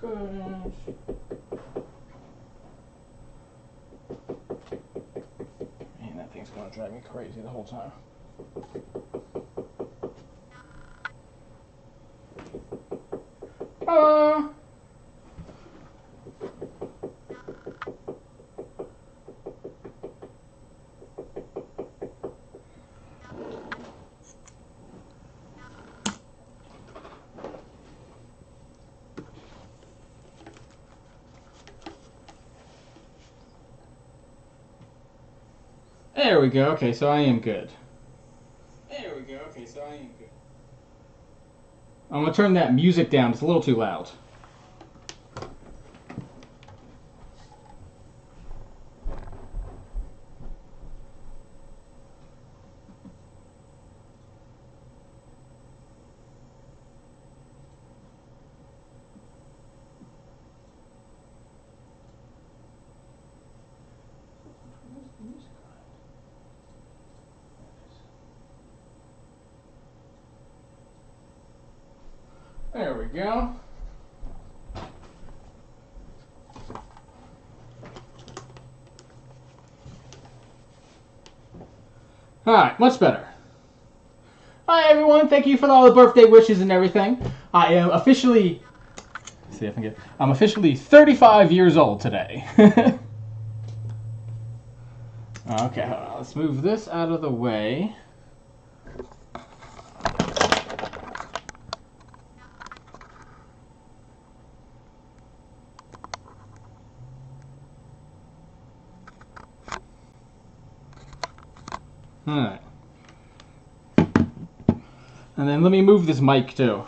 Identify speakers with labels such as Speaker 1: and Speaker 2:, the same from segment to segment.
Speaker 1: goodness. Man, that thing's gonna drive me crazy the whole time. There we go. Okay, so I am good. There we go. Okay, so I am good. I'm gonna turn that music down. It's a little too loud. There we go. Alright, much better. Hi everyone, thank you for all the birthday wishes and everything. I am officially, see if I can get, I'm officially 35 years old today. Okay, hold on, let's move this out of the way. Alright. And then let me move this mic too.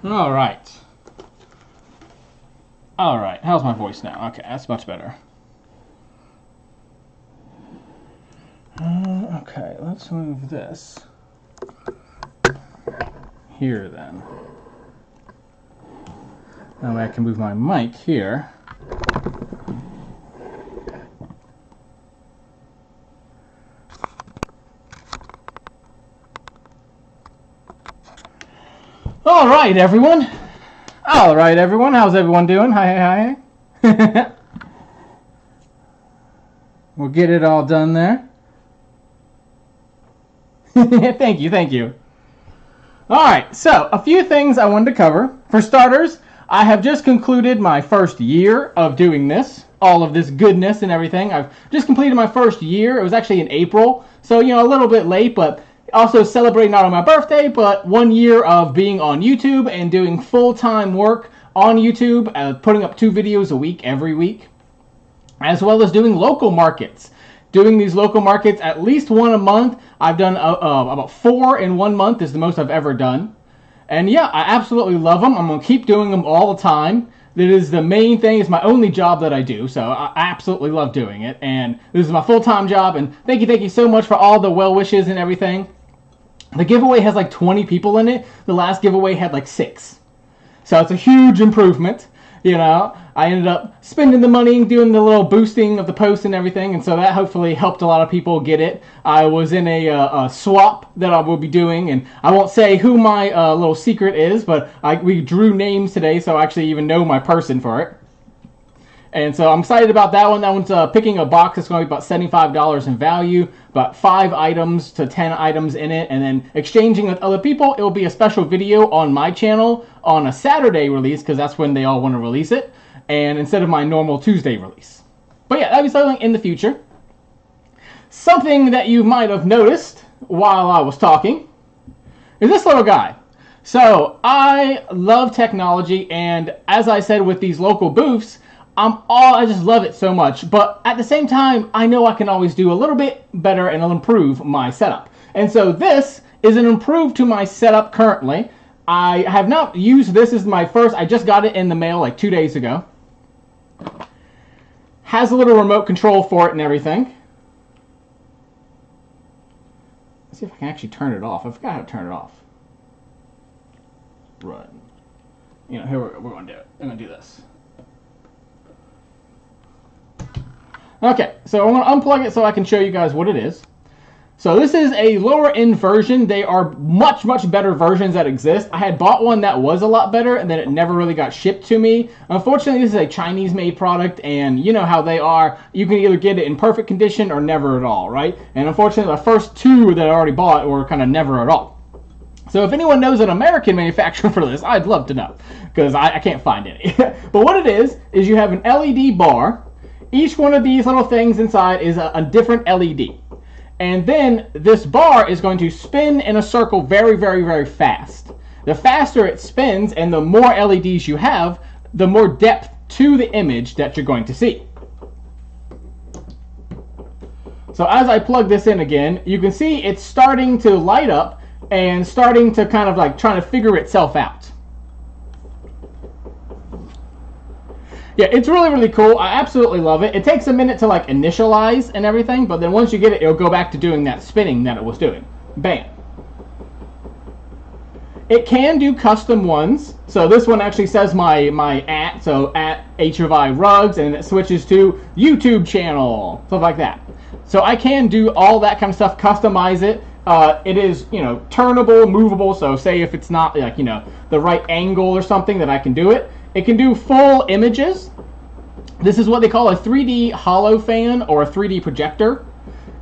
Speaker 1: Alright. Alright, how's my voice now? Okay, that's much better. Okay, let's move this here then. That way I can move my mic here. Alright, everyone. Alright, everyone. How's everyone doing? Hi, hi, hi. We'll get it all done there. Thank you, thank you. Alright, so a few things I wanted to cover. For starters, I have just concluded my first year of doing this. All of this goodness and everything. I've just completed my first year. It was actually in April. So, you know, a little bit late, but also celebrating not on my birthday, but 1 year of being on YouTube and doing full-time work on YouTube, putting up 2 videos a week every week, as well as doing local markets. Doing these local markets at least 1 a month. I've done about 4 in 1 month is the most I've ever done. And yeah, I absolutely love them. I'm going to keep doing them all the time. That is the main thing. It's my only job that I do, so I absolutely love doing it. And this is my full-time job, and thank you so much for all the well wishes and everything. The giveaway has like 20 people in it. The last giveaway had like 6. So it's a huge improvement. You know, I ended up spending the money doing the little boosting of the post and everything, and so that hopefully helped a lot of people get it. I was in a swap that I will be doing, and I won't say who my little secret is, but we drew names today, so I actually even know my person for it. And so I'm excited about that one. That one's picking a box that's going to be about $75 in value, about 5 items to 10 items in it, and then exchanging with other people. It will be a special video on my channel on a Saturday release, because that's when they all want to release it, and instead of my normal Tuesday release. But yeah, that'll be something in the future. Something that you might have noticed while I was talking is this little guy. So I love technology, and as I said with these local booths, I just love it so much, but at the same time, I know I can always do a little bit better and it'll improve my setup. And so this is an improve to my setup currently. I have not used this as my first, I just got it in the mail like 2 days ago. Has a little remote control for it and everything. Let's see if I can actually turn it off. I forgot how to turn it off. Right. You know, here we're going to do it. I'm going to do this. Okay, so I'm going to unplug it so I can show you guys what it is. So this is a lower end version. They are much, much better versions that exist. I had bought one that was a lot better, and then it never really got shipped to me. Unfortunately, this is a Chinese made product, and you know how they are. You can either get it in perfect condition or never at all, right? And unfortunately, the first two that I already bought were kind of never at all. So if anyone knows an American manufacturer for this, I'd love to know, because I can't find any. But what it is you have an LED bar. Each one of these little things inside is a different LED. And then this bar is going to spin in a circle very, very, very fast. The faster it spins and the more LEDs you have, the more depth to the image that you're going to see. So as I plug this in again, you can see it's starting to light up and starting to kind of like trying to figure itself out. Yeah, it's really, really cool. I absolutely love it. It takes a minute to like initialize and everything, but then once you get it, it'll go back to doing that spinning that it was doing. Bam. It can do custom ones. So this one actually says my @ so @HFI Rugs, and it switches to YouTube channel, stuff like that. So I can do all that kind of stuff, customize it. It is, you know, turnable, movable. So say if it's not like, you know, the right angle or something, that I can do it. It can do full images. This is what they call a 3D hollow fan or a 3D projector.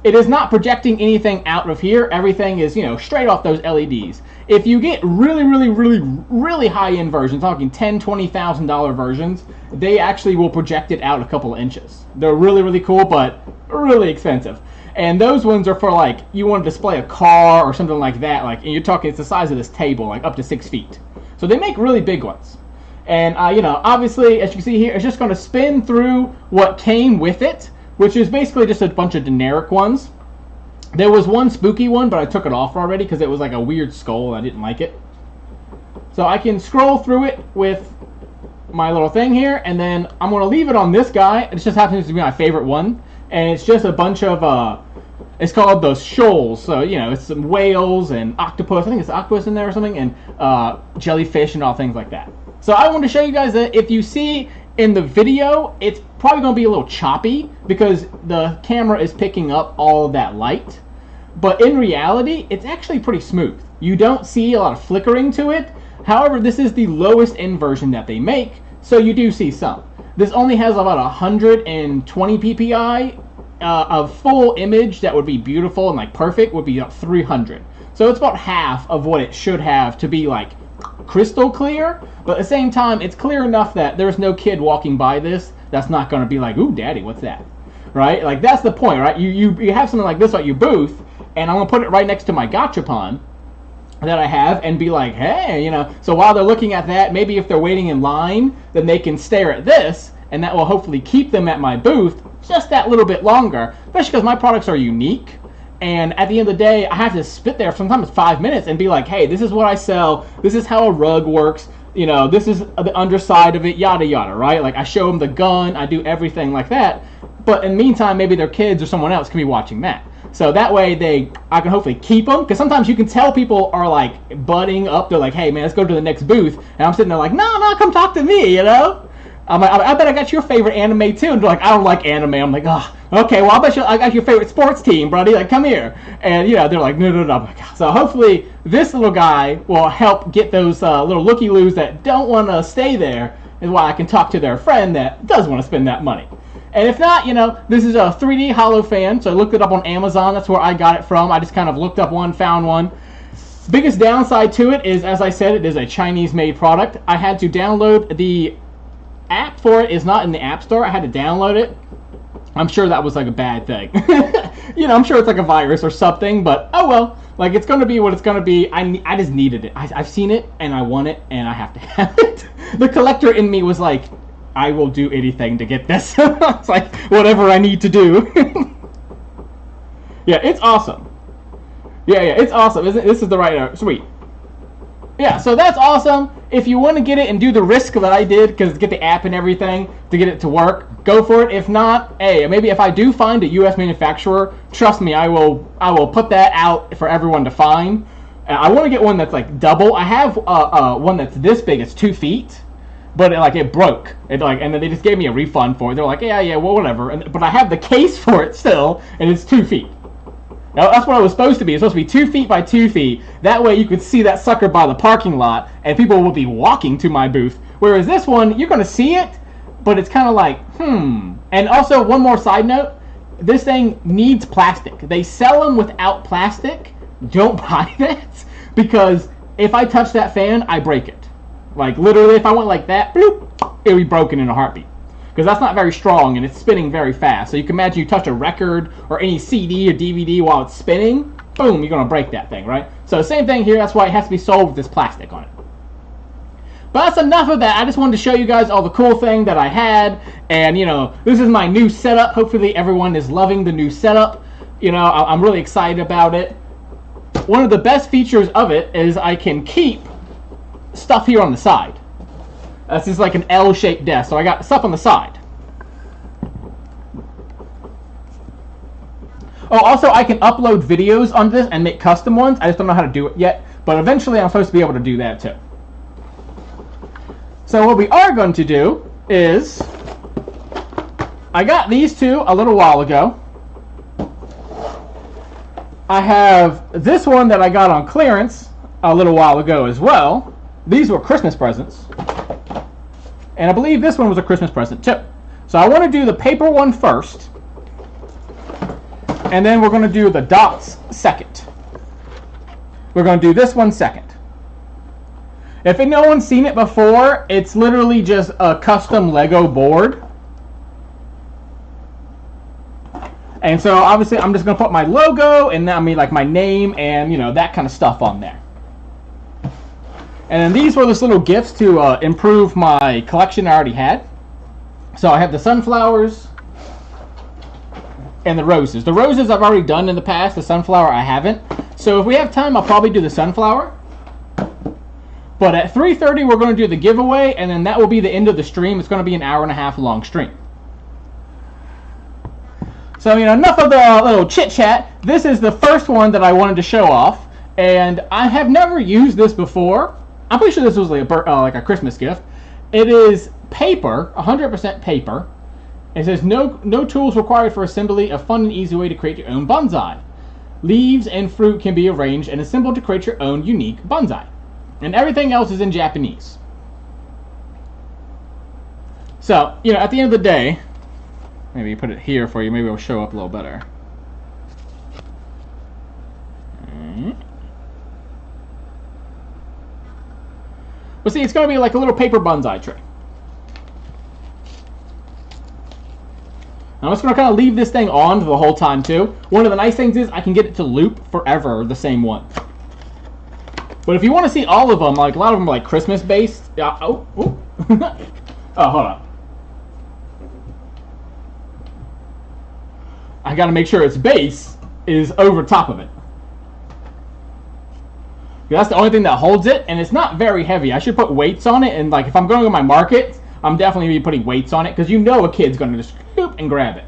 Speaker 1: It is not projecting anything out of here. Everything is, you know, straight off those LEDs. If you get really, really, really, really high-end versions, talking $10,000, $20,000 versions, they actually will project it out a couple of inches. They're really, really cool, but really expensive. And those ones are for like, you want to display a car or something like that, like, and you're talking, it's the size of this table, like up to 6 feet. So they make really big ones. And, you know, obviously, as you can see here, it's just going to spin through what came with it, which is basically just a bunch of generic ones. There was one spooky one, but I took it off already because it was like a weird skull and I didn't like it. So I can scroll through it with my little thing here, and then I'm going to leave it on this guy. It just happens to be my favorite one. And it's just a bunch of, it's called those shoals. So, you know, it's some whales and octopus. I think it's octopus in there or something, and jellyfish and all things like that. So I want to show you guys that if you see in the video, it's probably going to be a little choppy because the camera is picking up all of that light. But in reality, it's actually pretty smooth. You don't see a lot of flickering to it. However, this is the lowest end version that they make, so you do see some. This only has about 120 ppi. A full image that would be beautiful and like perfect would be about 300. So it's about half of what it should have to be like crystal clear, but at the same time, it's clear enough that there's no kid walking by this that's not going to be like, ooh, daddy, what's that? Right? Like, that's the point, right? You have something like this at your booth, and I'm going to put it right next to my gachapon that I have and be like, hey, you know, so while they're looking at that, maybe if they're waiting in line, then they can stare at this, and that will hopefully keep them at my booth just that little bit longer, especially because my products are unique. And at the end of the day, I have to sit there sometimes 5 minutes and be like, hey, this is what I sell. This is how a rug works. You know, this is the underside of it, yada, yada, right? Like, I show them the gun. I do everything like that. But in the meantime, maybe their kids or someone else can be watching that. So that way I can hopefully keep them. Because sometimes you can tell people are like budding up. They're like, hey, man, let's go to the next booth. And I'm sitting there like, no, come talk to me, you know? I'm like, I bet I got your favorite anime too. And they're like, I don't like anime. I'm like, oh, okay, well, I bet I got your favorite sports team, buddy. Like, come here. And, you know, they're like, no. I'm like, so hopefully this little guy will help get those little looky-loos that don't want to stay there, and why I can talk to their friend that does want to spend that money. And if not, you know, this is a 3D hollow fan. So I looked it up on Amazon. That's where I got it from. I just kind of looked up one, found one. Biggest downside to it is, as I said, it is a Chinese-made product. I had to download the app for it. Is not in the App Store. I had to download it. I'm sure that was like a bad thing. You know, I'm sure it's like a virus or something, but oh well. Like, it's going to be what it's going to be. I just needed it. I've seen it, and I want it, and I have to have it. The collector in me was like, I will do anything to get this. It's like, whatever I need to do. Yeah, it's awesome. Yeah, it's awesome. Isn't it? This is the right, sweet. Yeah, so that's awesome. if you want to get it and do the risk that I did, because get the app and everything to get it to work, go for it. If not, hey, maybe if I do find a U.S. manufacturer, trust me, I will put that out for everyone to find. I want to get one that's like double. I have one that's this big. It's 2 feet, but it broke. And then they just gave me a refund for it. They're like, yeah, well, whatever. But I have the case for it still, and it's 2 feet. Now, that's what it was supposed to be. It's supposed to be 2 feet by 2 feet. That way you could see that sucker by the parking lot, and people will be walking to my booth. Whereas this one, you're going to see it, but it's kind of like, And also, one more side note, this thing needs plastic. They sell them without plastic. Don't buy that, because if I touch that fan, I break it. Like, literally, if I went like that, bloop, it would be broken in a heartbeat. Because that's not very strong, and it's spinning very fast. So you can imagine you touch a record or any CD or DVD while it's spinning, boom, you're going to break that thing, right? So same thing here. That's why it has to be sold with this plastic on it. But that's enough of that. I just wanted to show you guys all the cool thing that I had. And, this is my new setup. Hopefully everyone is loving the new setup. I'm really excited about it. One of the best features of it is I can keep stuff here on the side. This is like an L-shaped desk, so I got stuff on the side. Oh, also I can upload videos on this and make custom ones. I just don't know how to do it yet, but eventually I'm supposed to be able to do that too. So what we are going to do is, I got these two a little while ago. I have this one that I got on clearance a little while ago as well. These were Christmas presents. And I believe this one was a Christmas present too. So I want to do the paper one first. And then we're going to do the dots second. We're going to do this one second. If no one's seen it before, it's literally just a custom Lego board. And so obviously I'm just going to put my logo and like my name and that kind of stuff on there. And then these were just little gifts to improve my collection I already had. So I have the sunflowers and the roses. The roses I've already done in the past. The sunflower I haven't. So if we have time, I'll probably do the sunflower. But at 3:30, we're going to do the giveaway, and then that will be the end of the stream. It's going to be an hour-and-a-half long stream. So, enough of the little chit-chat. This is the first one that I wanted to show off. And I have never used this before. I'm pretty sure this was like a Christmas gift. It is paper, 100% paper. It says, no tools required for assembly, a fun and easy way to create your own bonsai. Leaves and fruit can be arranged and assembled to create your own unique bonsai. And everything else is in Japanese. So, at the end of the day, maybe put it here for you, maybe it'll show up a little better. But see, it's going to be like a little paper bonsai tray. I'm just going to kind of leave this thing on the whole time too. One of the nice things is I can get it to loop forever the same one. But if you want to see all of them, like a lot of them are like Christmas based. Oh, hold on. I got to make sure its base is over top of it. That's the only thing that holds it, and it's not very heavy. I should put weights on it, and like if I'm going to my market, I'm definitely going to be putting weights on it, because a kid's going to just scoop and grab it.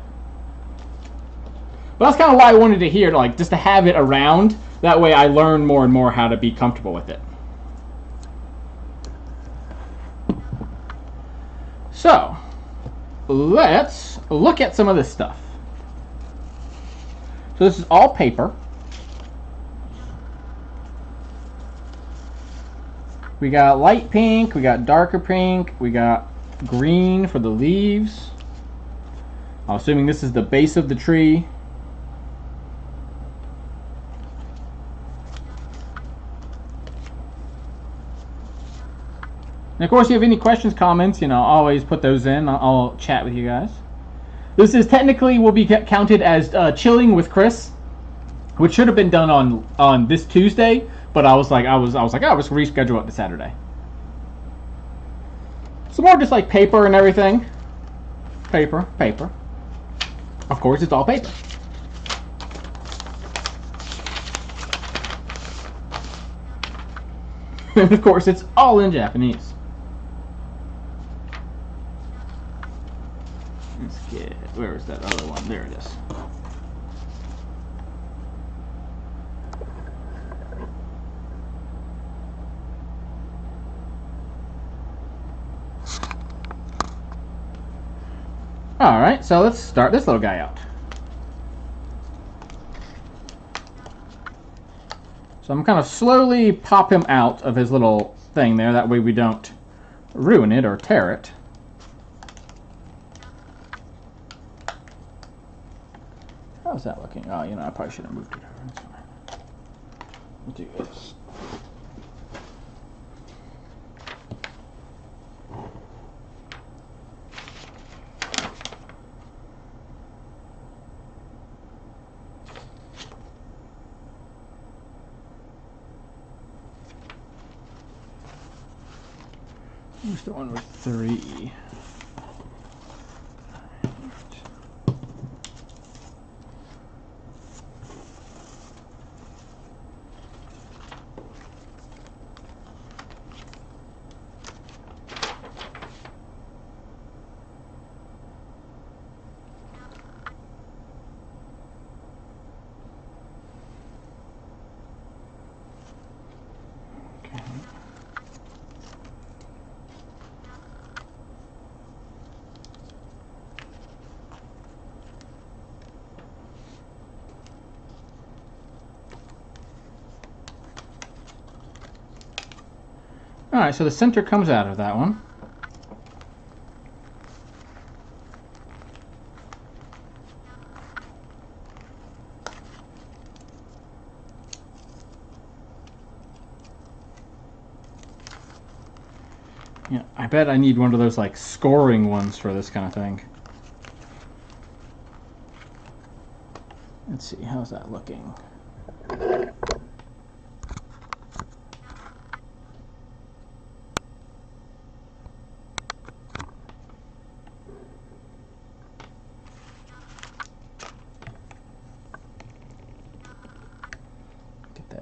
Speaker 1: But that's kind of why I wanted to hear, just to have it around. That way I learn more and more how to be comfortable with it. So, let's look at some of this stuff. So this is all paper. We got light pink, we got darker pink, we got green for the leaves. I'm assuming this is the base of the tree. And of course, if you have any questions, comments, always put those in. I'll chat with you guys. This is technically will be counted as chilling with Chris, which should have been done on this Tuesday, but I was like, oh, let's reschedule it to Saturday. Some more just like paper and everything. Paper. Of course, it's all paper. And of course, it's all in Japanese. Let's get, where is that other one? There it is. Alright, so let's start this little guy out. So I'm kind of slowly pop him out of his little thing there, that way we don't ruin it or tear it. How's that looking? Oh, you know, I probably should have moved it over. That's fine. We'll do this. Who's the one with 3? Alright, so the center comes out of that one. Yeah, I bet I need one of those like scoring ones for this kind of thing. Let's see, how's that looking?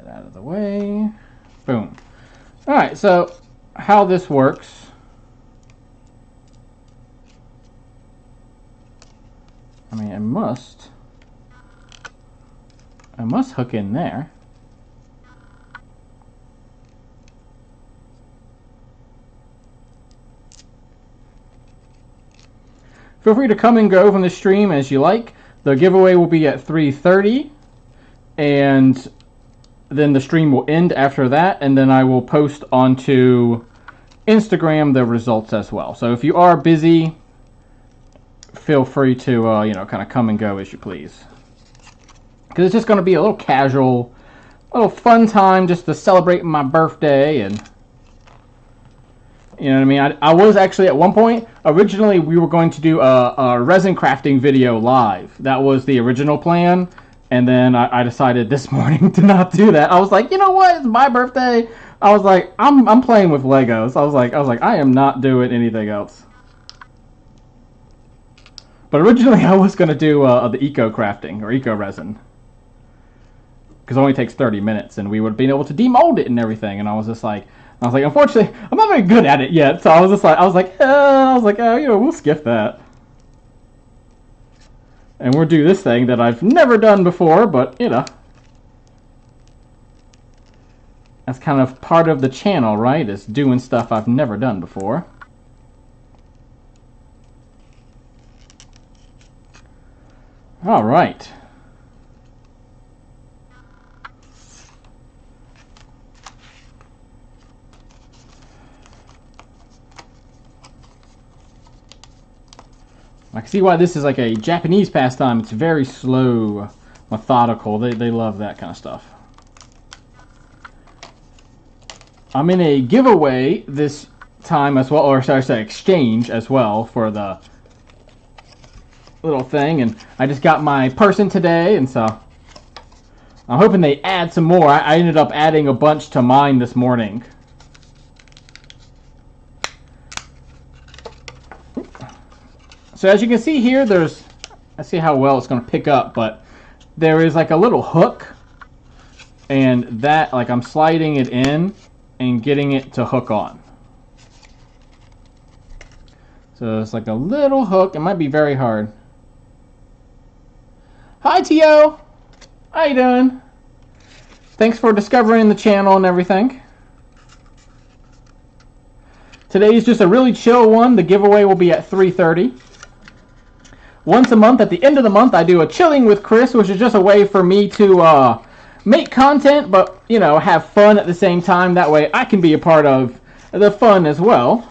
Speaker 1: Out of the way. Boom. Alright, so how this works. I mean, I must hook in there. Feel free to come and go from the stream as you like. The giveaway will be at 3:30, and then the stream will end after that, and then I will post onto Instagram the results as well. So if you are busy, feel free to you know, kind of come and go as you please, because it's just going to be a little casual, a little fun time just to celebrate my birthday. And you know what I mean, I was actually at one point, originally we were going to do a resin crafting video live. That was the original plan. And then I decided this morning to not do that. I was like, you know what? It's my birthday. I was like, I'm playing with Legos. I was like, I am not doing anything else. But originally I was gonna do the eco crafting or eco resin, because it only takes 30 minutes, and we would have been able to demold it and everything. And I was like, unfortunately, I'm not very good at it yet. So I was like, you know, we'll skip that. And we'll do this thing that I've never done before, but, you know, that's kind of part of the channel, right? Is doing stuff I've never done before. All right. I can see why this is like a Japanese pastime. It's very slow, methodical. They love that kind of stuff. I'm in a giveaway this time as well, or should I say exchange as well, for the little thing. And I just got my person today, and so I'm hoping they add some more. I ended up adding a bunch to mine this morning. So as you can see here, I see how well it's going to pick up, but there is like a little hook, and that, like, I'm sliding it in, and getting it to hook on. So it's like a little hook. It might be very hard. Hi, Tio. How you doing? Thanks for discovering the channel and everything. Today's just a really chill one. The giveaway will be at 3:30. Once a month, at the end of the month, I do a Chilling with Chris, which is just a way for me to make content, but, you know, have fun at the same time. That way I can be a part of the fun as well.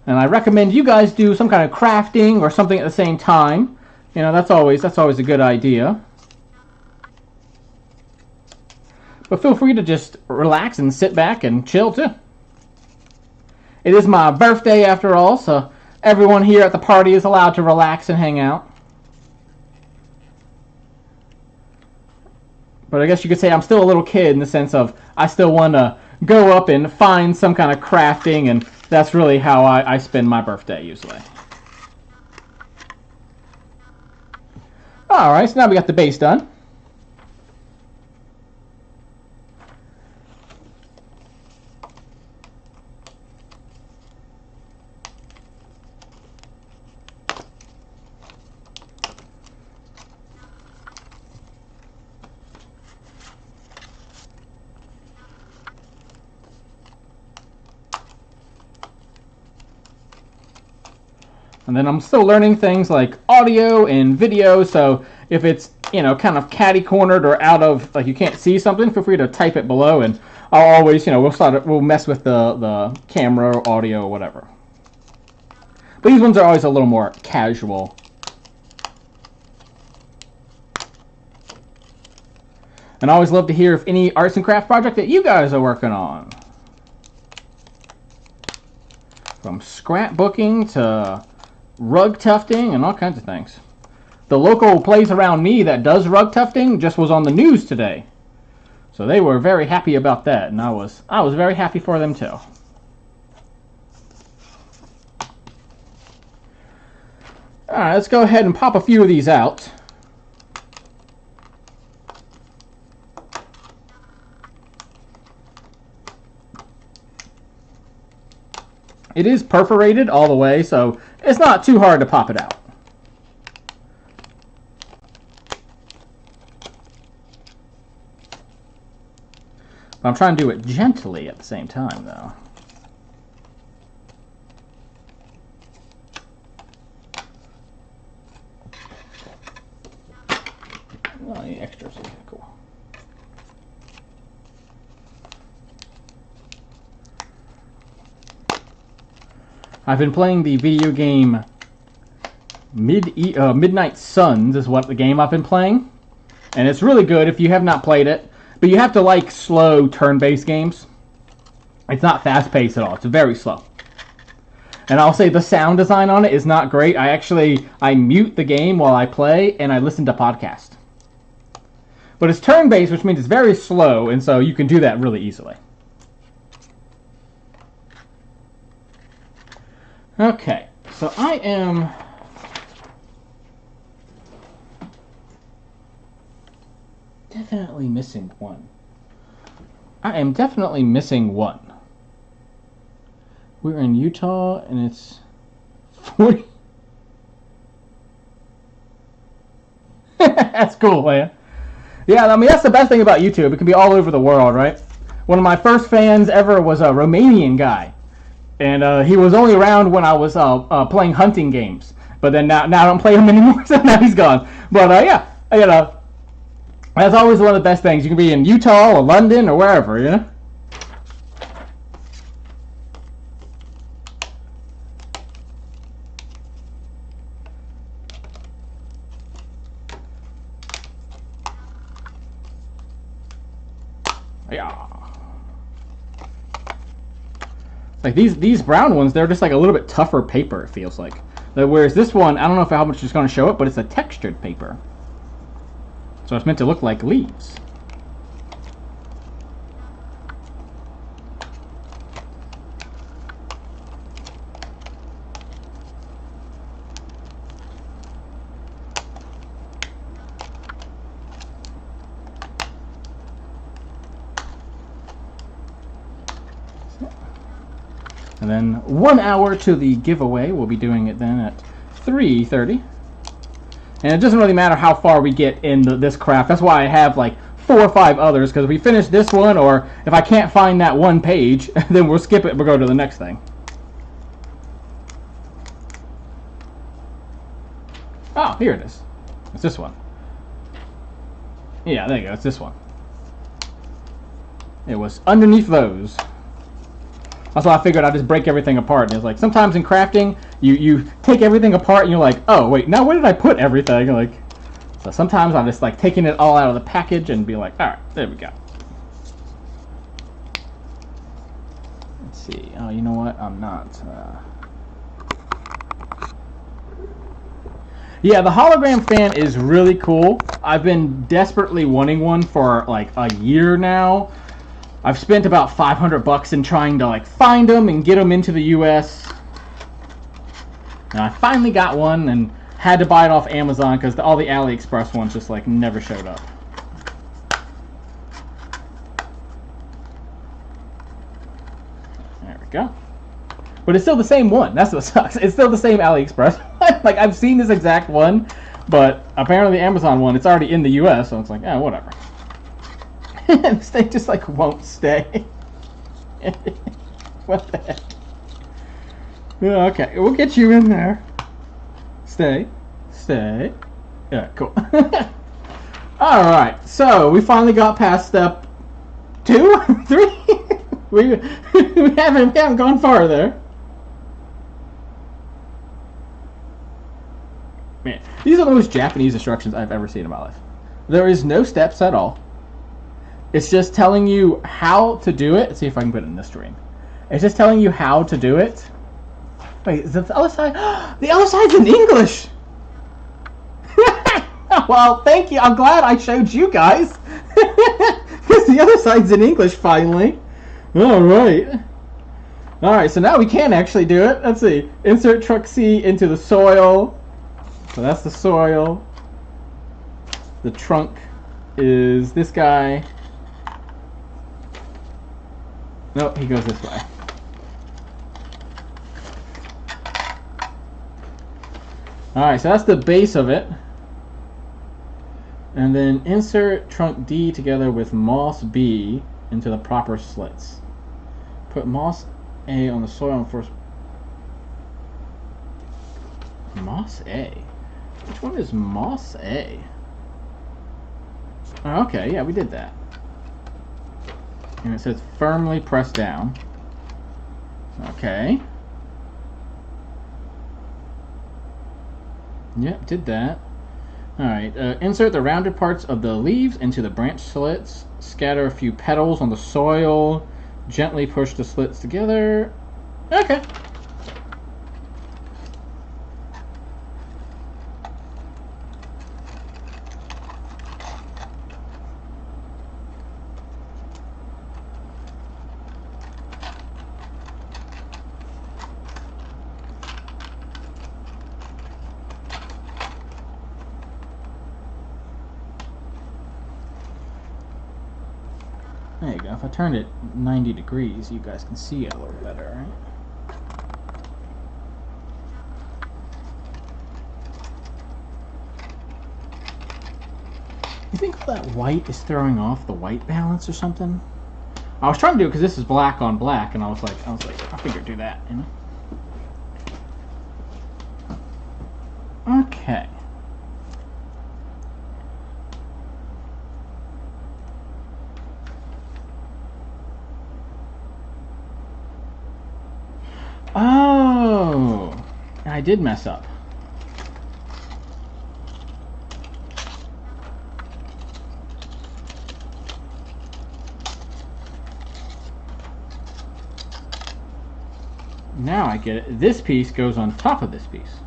Speaker 1: And I recommend you guys do some kind of crafting or something at the same time. You know, that's always a good idea. But feel free to just relax and sit back and chill too. It is my birthday after all, so everyone here at the party is allowed to relax and hang out. But I guess you could say I'm still a little kid in the sense of I still want to go up and find some kind of crafting, and that's really how I spend my birthday usually. Alright, so now we got the base done. And then I'm still learning things like audio and video, so if it's, you know, kind of catty-cornered or out of, like you can't see something, feel free to type it below, and I'll always, you know, we'll mess with the camera or audio or whatever. But these ones are always a little more casual. And I always love to hear if any arts and craft project that you guys are working on. From scrapbooking to rug tufting and all kinds of things. The local place around me that does rug tufting just was on the news today. So they were very happy about that, and I was very happy for them too. Alright, let's go ahead and pop a few of these out. It is perforated all the way, so it's not too hard to pop it out. But I'm trying to do it gently at the same time, though. Well, any extras? Okay, cool. I've been playing the video game Midnight Suns is what the game I've been playing. And it's really good if you have not played it. But you have to like slow turn-based games. It's not fast-paced at all. It's very slow. And I'll say the sound design on it is not great. I mute the game while I play and I listen to podcasts. But it's turn-based, which means it's very slow, and so you can do that really easily. Okay, so I am definitely missing one. I am definitely missing one. We're in Utah, and it's 40. That's cool, man. Yeah, I mean, that's the best thing about YouTube. It can be all over the world, right? One of my first fans ever was a Romanian guy. And he was only around when I was playing hunting games. But then now I don't play him anymore, so now he's gone. But yeah, you know, that's always one of the best things. You can be in Utah or London or wherever, you know? Yeah. Like these brown ones, they're just like a little bit tougher paper, it feels like. Whereas this one, I don't know how much it's going to show it, but it's a textured paper. So it's meant to look like leaves. And then 1 hour to the giveaway. We'll be doing it then at 3:30. And it doesn't really matter how far we get in this craft. That's why I have like 4 or 5 others, because if we finish this one, or if I can't find that one page, then we'll skip it and we'll go to the next thing. Oh, here it is. It's this one. Yeah, there you go. It's this one. It was underneath those. That's why I figured I'd just break everything apart. And it's like, sometimes in crafting, you take everything apart and you're like, oh, wait, now where did I put everything? Like, so sometimes I'm just like taking it all out of the package and be like, all right, there we go. Let's see. Oh, you know what? I'm not. Yeah, the hologram fan is really cool. I've been desperately wanting one for like a year now. I've spent about $500 in trying to like find them and get them into the US. And I finally got one and had to buy it off Amazon because all the AliExpress ones just like never showed up. There we go. But it's still the same one. That's what sucks. It's still the same AliExpress. Like, I've seen this exact one, but apparently the Amazon one, it's already in the US, so it's like, yeah, whatever. This thing just like won't stay. What the heck? Okay, we'll get you in there. Stay. Yeah, cool. Alright, so we finally got past step 2? 3? we haven't gone far there. Man, these are the most Japanese instructions I've ever seen in my life. There is no steps at all. It's just telling you how to do it. Let's see if I can put it in this screen. It's just telling you how to do it. Wait, is that the other side? The other side's in English! Well, thank you. I'm glad I showed you guys. Because the other side's in English, finally. Alright. Alright, so now we can actually do it. Let's see. Insert truck C into the soil. So that's the soil. The trunk is this guy. Nope, he goes this way. Alright, so that's the base of it. And then insert trunk D together with moss B into the proper slits. Put moss A on the soil and first. Moss A? Which one is moss A? Oh, okay, yeah, we did that. And it says firmly press down. Okay. Yep, did that. Alright, insert the rounded parts of the leaves into the branch slits. Scatter a few petals on the soil. Gently push the slits together. Okay. There you go. If I turned it 90 degrees, you guys can see it a little better, right? You think that white is throwing off the white balance or something? I was trying to do it because this is black on black, and I was like, I figured do that, you know? Okay. Oh, I did mess up. Now I get it. This piece goes on top of this piece.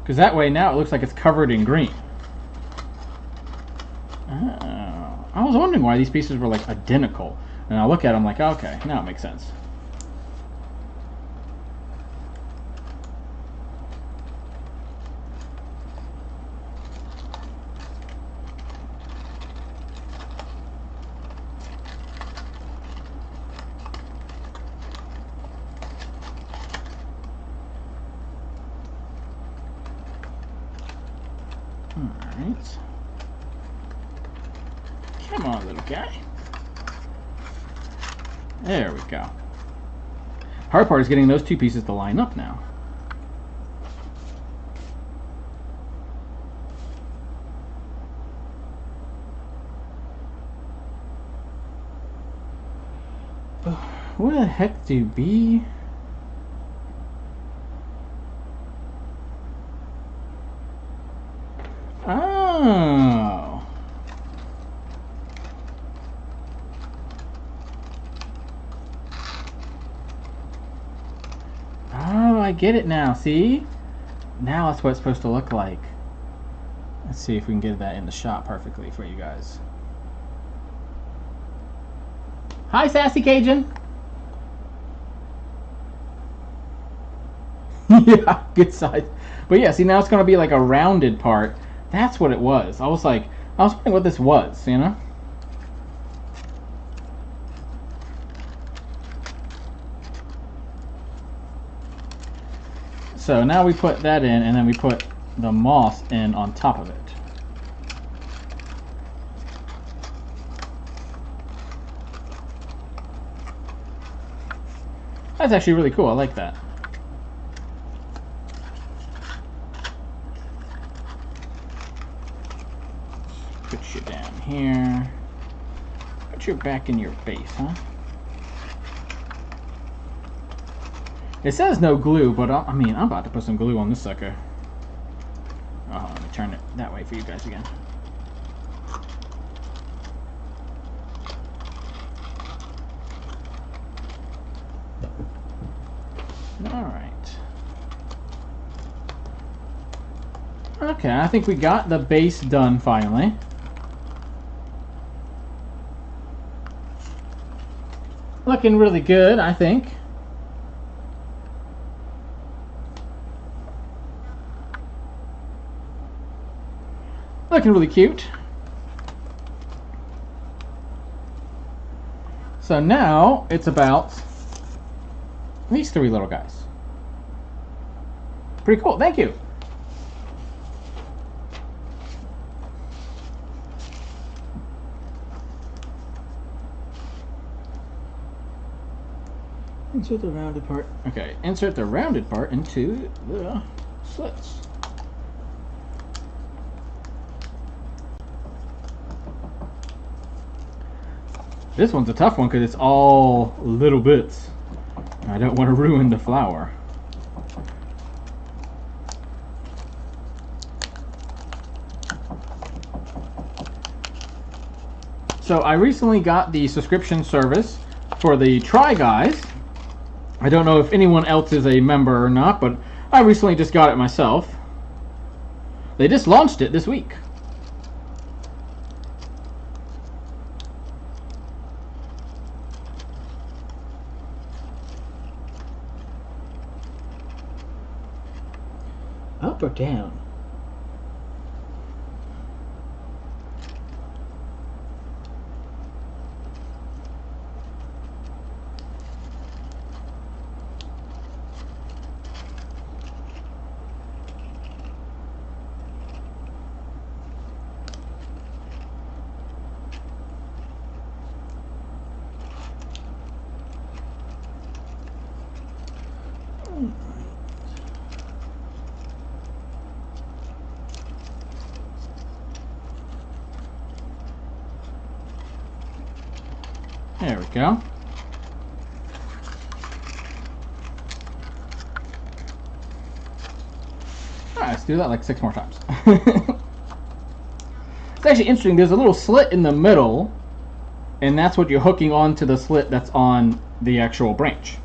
Speaker 1: Because that way now it looks like it's covered in green. Oh, I was wondering why these pieces were like identical. And I look at them like, okay, now it makes sense. Alright. Come on, little guy. There we go. Hard part is getting those two pieces to line up now. Where the heck do B? Oh. Oh, I get it now. See? Now that's what it's supposed to look like. Let's see if we can get that in the shot perfectly for you guys. Hi, Sassy Cajun. Yeah, good size. But yeah, see, now it's going to be like a rounded part. That's what it was. I was wondering what this was, you know? So now we put that in, and then we put the moss in on top of it. That's actually really cool. I like that. Put you down here. Put you back in your base, huh? It says no glue, but I mean, I'm about to put some glue on this sucker. Oh, let me turn it that way for you guys again. Alright. Okay, I think we got the base done finally. Looking really good, I think. Looking really cute. So now it's about these three little guys. Pretty cool. Thank you. Insert the rounded part. Okay, insert the rounded part into the slits. This one's a tough one because it's all little bits. I don't want to ruin the flower. So I recently got the subscription service for the Try Guys. I don't know if anyone else is a member or not, but I recently just got it myself. They just launched it this week. Up or down? There we go. Alright, let's do that like 6 more times. It's actually interesting. There's a little slit in the middle, and that's what you're hooking onto the slit that's on the actual branch.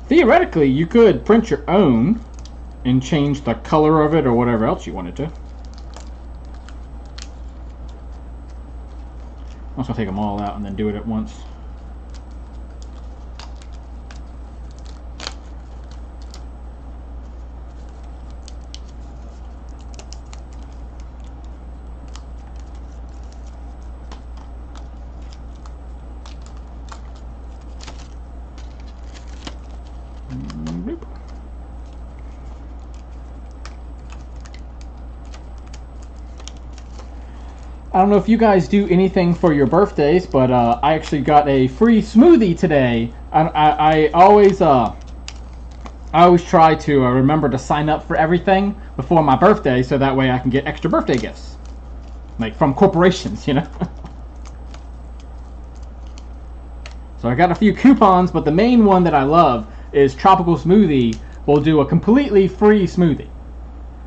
Speaker 1: Theoretically, you could print your own and change the color of it or whatever else you wanted to. I'm just going to take them all out and then do it at once. I don't know if you guys do anything for your birthdays, but I actually got a free smoothie today. I always try to remember to sign up for everything before my birthday, so that way I can get extra birthday gifts, like from corporations, you know. So I got a few coupons, but the main one that I love is Tropical Smoothie will do a completely free smoothie.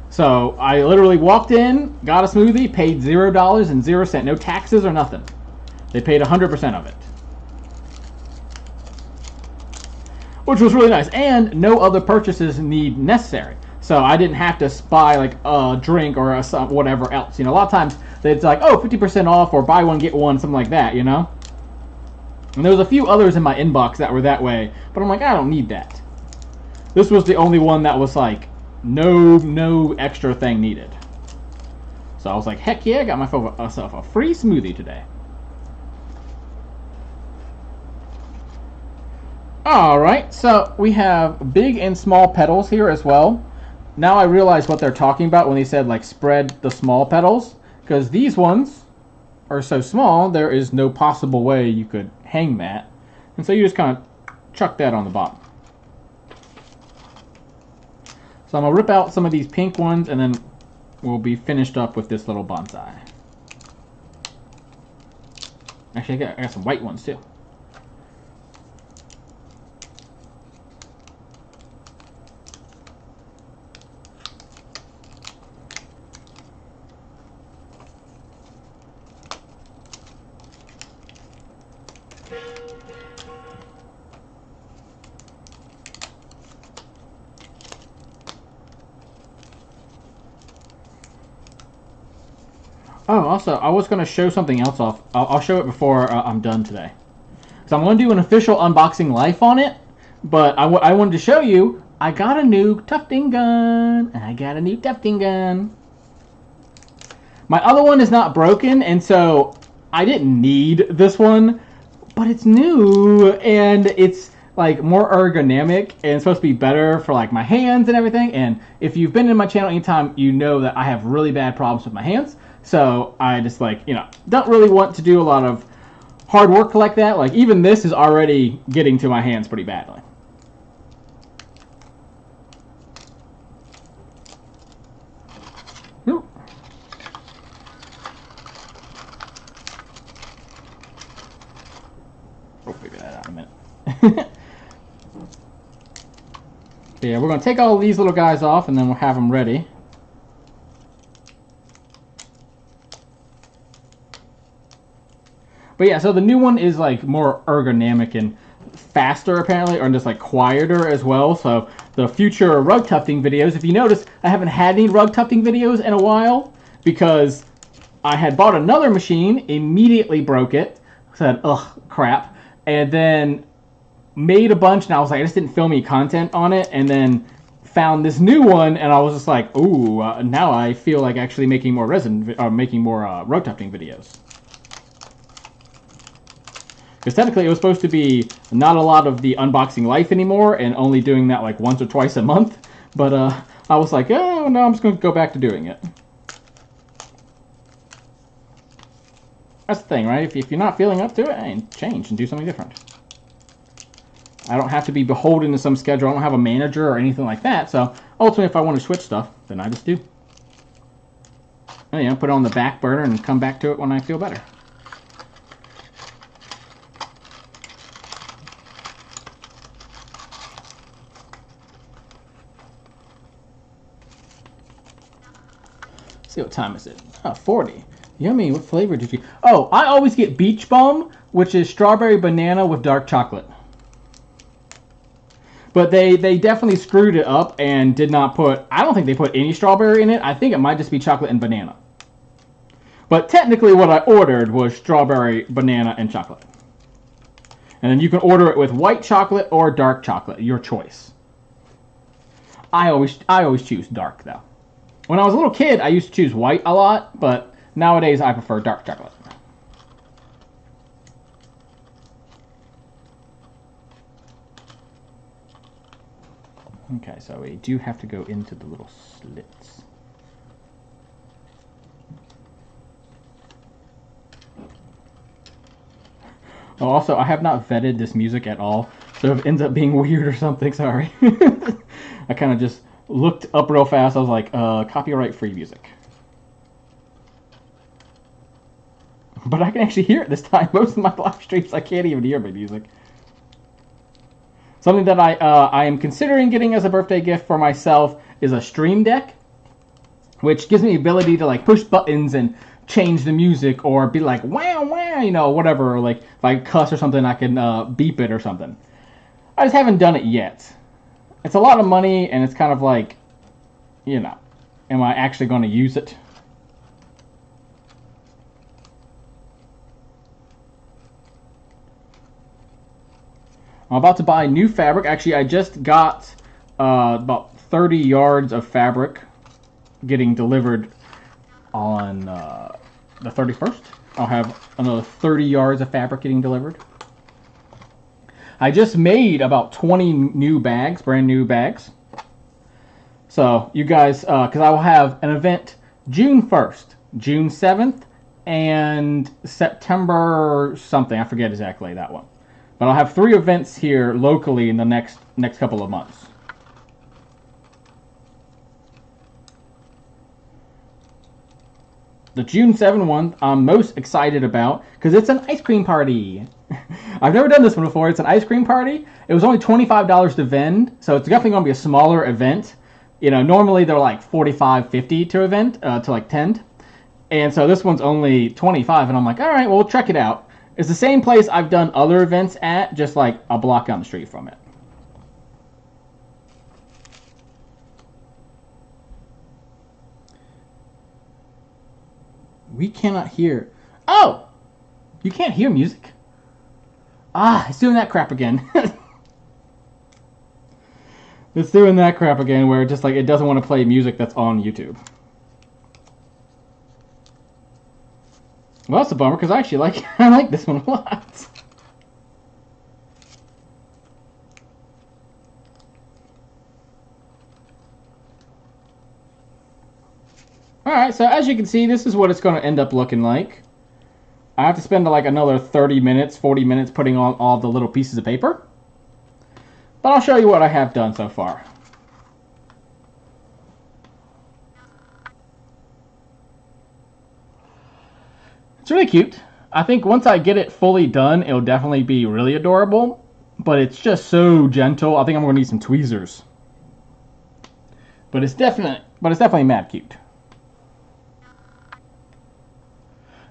Speaker 1: So I literally walked in, got a smoothie, paid $0 and 0 cents, no taxes or nothing. They paid 100% of it, which was really nice, and no other purchases need necessary. So I didn't have to buy like a drink or whatever else. You know, a lot of times it's like, oh, 50% off or buy one get one, something like that. You know. And there was a few others in my inbox that were that way, but I'm like, I don't need that. This was the only one that was like, no extra thing needed. So I was like, heck yeah, I got myself a free smoothie today. Alright, so we have big and small petals here as well. Now I realize what they're talking about when they said like spread the small petals, because these ones are so small, there is no possible way you could hang that. And so you just kind of chuck that on the bottom. So I'm going to rip out some of these pink ones, and then we'll be finished up with this little bonsai. Actually, I got some white ones too. Oh, also, I was going to show something else off. I'll show it before I'm done today. So I'm going to do an official unboxing live on it, but I wanted to show you, I got a new tufting gun. My other one is not broken, and so I didn't need this one, but it's new, and it's like more ergonomic, and it's supposed to be better for like my hands and everything. And if you've been in my channel anytime, you know that I have really bad problems with my hands. So I just like, you know, don't really want to do a lot of hard work like that. Like even this is already getting to my hands pretty badly. We'll figure that out in a minute. Yeah, we're going to take all these little guys off, and then we'll have them ready. But yeah, so the new one is like more ergonomic and faster apparently, or just like quieter as well. So the future rug tufting videos, if you notice, I haven't had any rug tufting videos in a while because I had bought another machine, immediately broke it, said, ugh, crap, and then made a bunch, and I was like, I just didn't film any content on it, and then found this new one, and I was just like, ooh, now I feel like actually making more rug tufting videos. Because technically it was supposed to be not a lot of the unboxing life anymore and only doing that like once or twice a month. But I was like, oh, no, I'm just going to go back to doing it. That's the thing, right? If you're not feeling up to it, change and do something different. I don't have to be beholden to some schedule. I don't have a manager or anything like that. So ultimately, if I want to switch stuff, then I just do. And, you know, put it on the back burner and come back to it when I feel better. See what time is it? Oh, 40. Yummy. What flavor did you... Oh, I always get Beach Bum, which is strawberry banana with dark chocolate. But they definitely screwed it up and did not put... I don't think they put any strawberry in it. I think it might just be chocolate and banana. But technically what I ordered was strawberry, banana, and chocolate. And then you can order it with white chocolate or dark chocolate. Your choice. I always choose dark, though. When I was a little kid, I used to choose white a lot, but nowadays I prefer dark chocolate. Okay, so we do have to go into the little slits. Oh, also, I have not vetted this music at all, so if it ends up being weird or something, sorry. I kind of just looked up real fast. I was like, copyright-free music. But I can actually hear it this time. Most of my live streams, I can't even hear my music. Something that I am considering getting as a birthday gift for myself is a Stream Deck, which gives me the ability to like push buttons and change the music, or be like wow wow, you know, whatever. Or like if I cuss or something, I can beep it or something. I just haven't done it yet. It's a lot of money, and it's kind of like, you know, am I actually going to use it? I'm about to buy new fabric. Actually, I just got about 30 yards of fabric getting delivered on the 31st. I'll have another 30 yards of fabric getting delivered. I just made about 20 new bags, brand new bags. So you guys, because I will have an event June 1st, June 7th, and September something. I forget exactly that one. But I'll have 3 events here locally in the next couple of months. The June 7 one I'm most excited about because it's an ice cream party. I've never done this one before. It's an ice cream party. It was only $25 to vend, so it's definitely going to be a smaller event. You know, normally they're like $45, $50 to event, to like tend. And so this one's only $25, and I'm like, all right, well, we'll check it out. It's the same place I've done other events at, just like a block down the street from it. We cannot hear. Oh! You can't hear music? Ah, it's doing that crap again. It's doing that crap again where just like it doesn't want to play music that's on YouTube. Well, that's a bummer because I actually I like this one a lot. Alright, so as you can see, this is what it's going to end up looking like. I have to spend like another 30 minutes, 40 minutes putting on all the little pieces of paper. But I'll show you what I have done so far. It's really cute. I think once I get it fully done, it'll definitely be really adorable. But it's just so gentle. I think I'm going to need some tweezers. But it's definitely mad cute.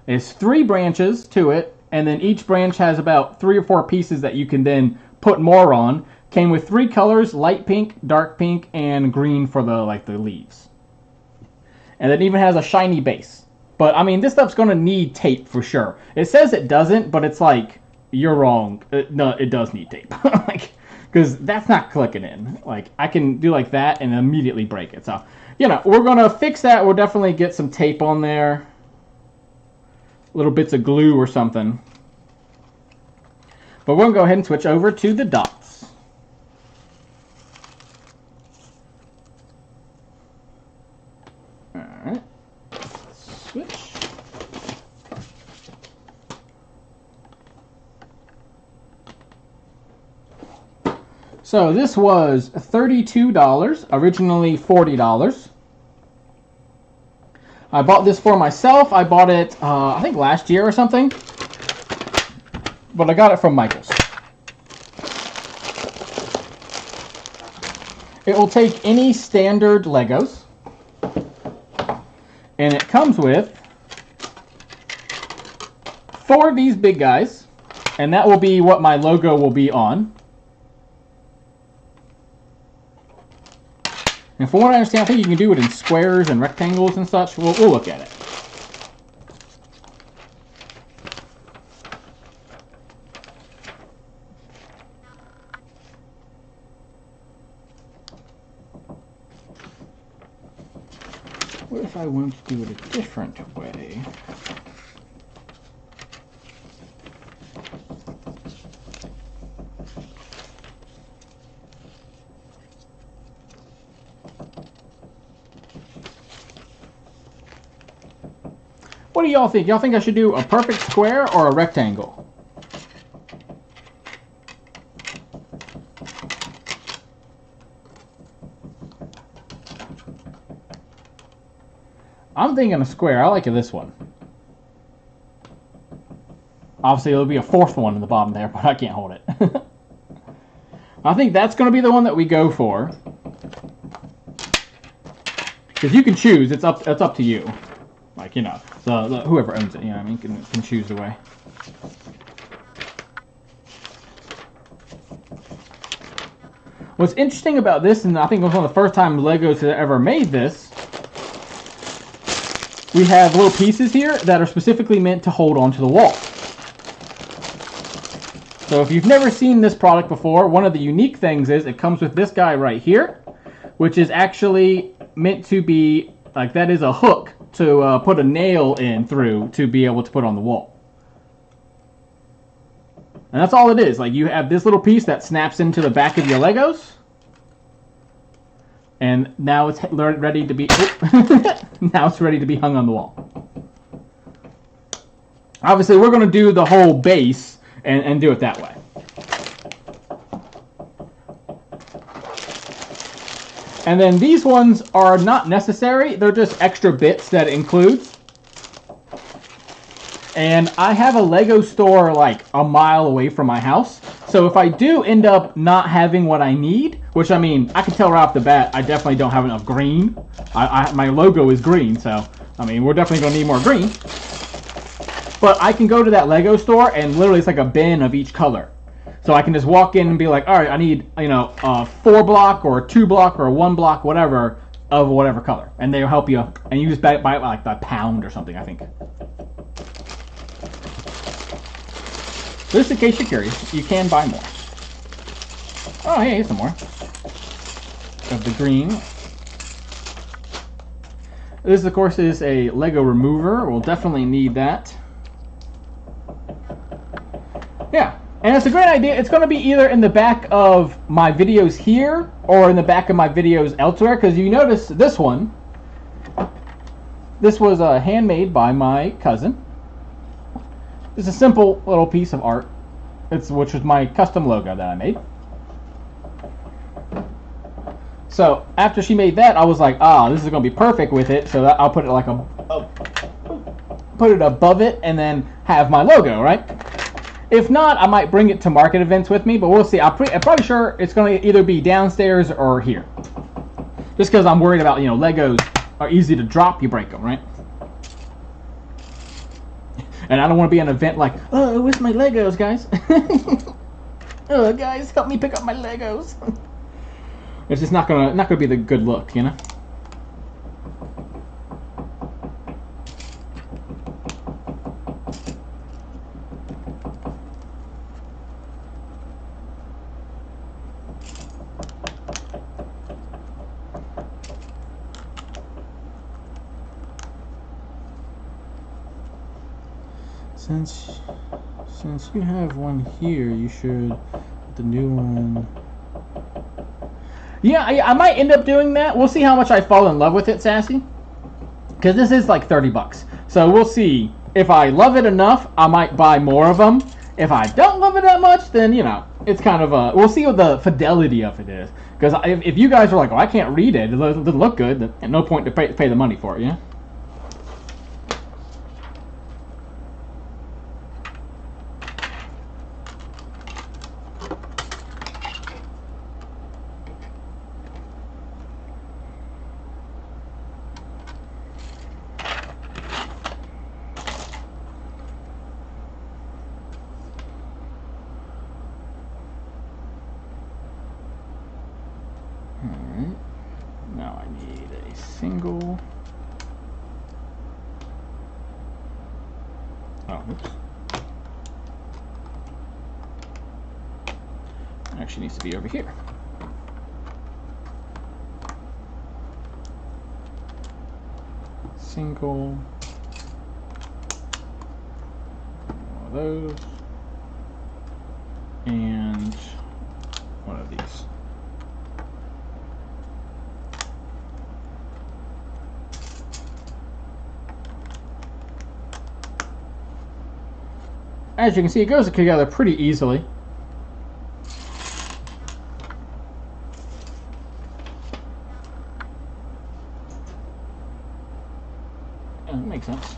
Speaker 1: There's 3 branches to it, and then each branch has about 3 or 4 pieces that you can then put more on. Came with 3 colors: light pink, dark pink, and green for the leaves. And it even has a shiny base. But I mean, this stuff's gonna need tape for sure. It says it doesn't, but it's like, you're wrong. No, it does need tape. Like, because that's not clicking in. Like, I can do like that and immediately break it. So, you know, we're gonna fix that. We'll definitely get some tape on there. Little bits of glue or something. But we're going to go ahead and switch over to the dots. Alright. Switch. So this was $32, originally $40. I bought this for myself. I bought it, I think last year or something. But I got it from Michael's. It will take any standard Legos. And it comes with 4 of these big guys. And that will be what my logo will be on. And from what I understand, I think you can do it in squares and rectangles and such. We'll look at it. What if I wanted to do it a different way? What do y'all think? Y'all think I should do a perfect square or a rectangle? I'm thinking a square. I like this one. Obviously, there'll be a fourth one in the bottom there, but I can't hold it. I think that's going to be the one that we go for. Because you can choose. It's up to you. Like, you know, whoever owns it, you know what I mean, can choose the way. What's interesting about this, and I think it was one of the first times Legos had ever made this, we have little pieces here that are specifically meant to hold onto the wall. So if you've never seen this product before, one of the unique things is it comes with this guy right here, which is actually meant to be, like, that is a hook to put a nail in through to be able to put on the wall. And that's all it is. Like, you have this little piece that snaps into the back of your Legos. And now it's ready to be now it's ready to be hung on the wall. Obviously, we're going to do the whole base and do it that way. And then these ones are not necessary. They're just extra bits that it includes. And I have a Lego store like a mile away from my house. So if I do end up not having what I need, which I mean, I can tell right off the bat, I definitely don't have enough green. My logo is green, so I mean, we're definitely going to need more green. But I can go to that Lego store and literally it's like a bin of each color. So I can just walk in and be like, all right, I need, you know, a 4 block or a 2 block or a 1 block, whatever, of whatever color. And they'll help you, and you just buy it like by pound or something, I think. Just in case you're curious, you can buy more. Oh, hey, here's some more of the green. This, of course, is a Lego remover. We'll definitely need that. Yeah, and it's a great idea. It's going to be either in the back of my videos here or in the back of my videos elsewhere, because you notice this one. This was handmade by my cousin. It's a simple little piece of art, which was my custom logo that I made. So after she made that, I was like, this is going to be perfect with it. So I'll put it like put it above it and then have my logo, right? If not, I might bring it to market events with me, but we'll see. I'm probably sure it's going to either be downstairs or here. Just because I'm worried about, you know, Legos are easy to drop, you break them, right? And I don't want to be an event like, oh, where's my Legos, guys? Oh, guys, help me pick up my Legos. It's just not gonna be the good look, you know. Since you have one here, you should put the new one. Yeah, I might end up doing that. We'll see how much I fall in love with it, Sassy. Because this is like 30 bucks. So we'll see. If I love it enough, I might buy more of them. If I don't love it that much, then, you know, it's kind of a... We'll see what the fidelity of it is. Because if you guys are like, oh, I can't read it, it doesn't look good, then no point to pay the money for it, you know? Alright, now I need a single. Oh, oops. Actually needs to be over here. Single. One of those. And one of these. As you can see, it goes together pretty easily. that makes sense.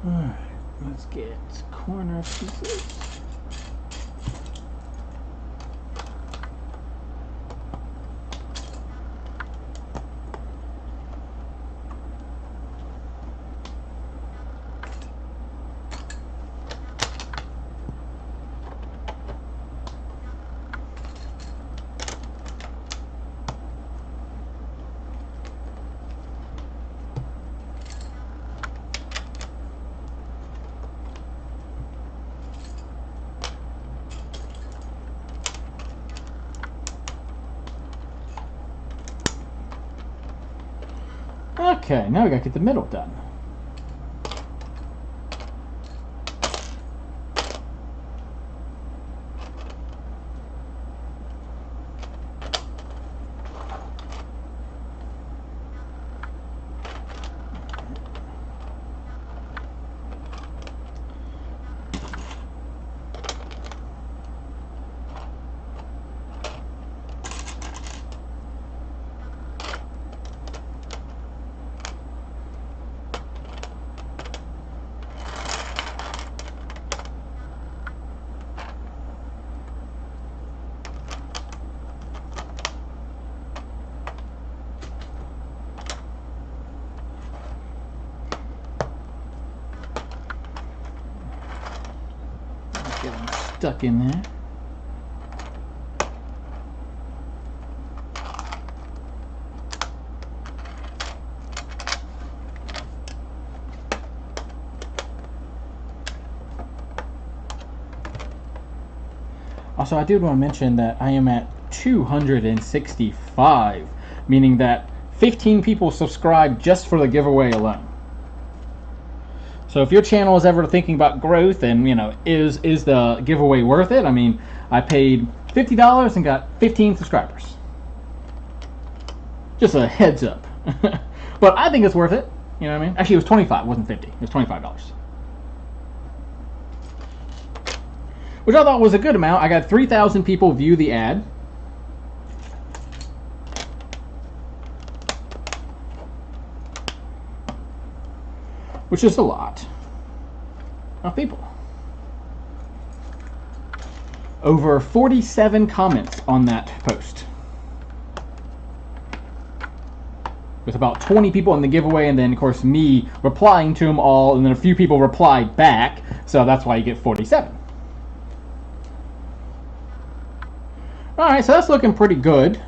Speaker 1: Alright, let's get corner pieces. Okay, now we gotta get the middle done. Get them stuck in there. Also, I did want to mention that I am at 265, meaning that 15 people subscribed just for the giveaway alone. So if your channel is ever thinking about growth and, you know, is the giveaway worth it? I mean, I paid $50 and got 15 subscribers. Just a heads up. But I think it's worth it. You know what I mean? Actually, it was 25, it wasn't 50. It was $25. Which I thought was a good amount. I got 3,000 people view the ad. Which is a lot of people. Over 47 comments on that post. With about 20 people in the giveaway, and then of course me replying to them all, and then a few people replied back, so that's why you get 47. Alright, so that's looking pretty good.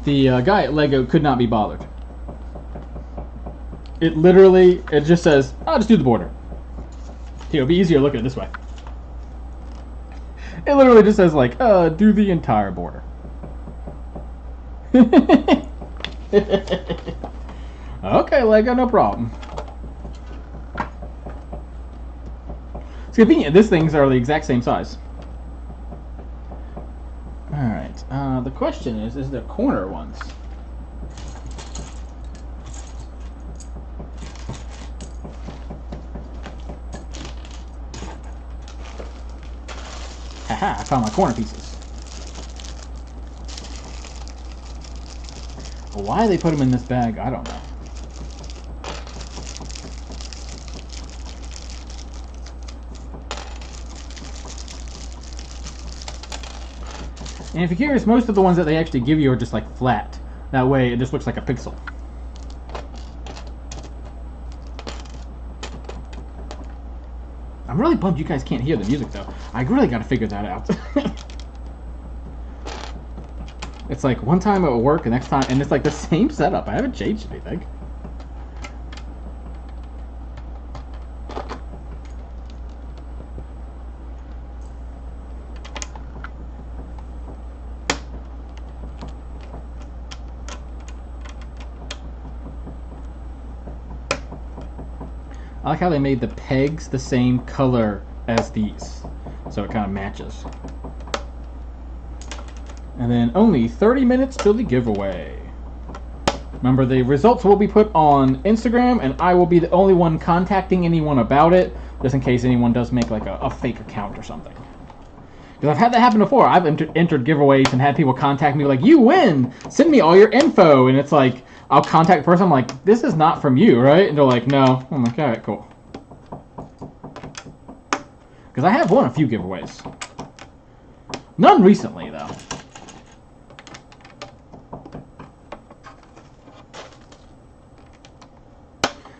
Speaker 1: The guy at Lego could not be bothered. It literally, it just says, I'll just do the border. It'll be easier looking at it this way. It literally just says, like, do the entire border. Okay, Lego, no problem. It's convenient. These things are the exact same size. Alright, the question is there corner ones? Haha, I found my corner pieces. Why they put them in this bag, I don't know. And if you're curious, most of the ones that they actually give you are just like flat. That way it just looks like a pixel. I'm really bummed you guys can't hear the music though. I really gotta figure that out. It's like one time it will work, the next time, and it's like the same setup. I haven't changed anything. I like how they made the pegs the same color as these, so it kind of matches. And then only 30 minutes till the giveaway. Remember, the results will be put on Instagram, and I will be the only one contacting anyone about it, just in case anyone does make like a fake account or something. Because I've had that happen before. I've entered giveaways and had people contact me like, you win! Send me all your info! And it's like, I'll contact the person, I'm like, this is not from you, right? And they're like, no. I'm like, alright, cool. Because I have won a few giveaways. None recently, though.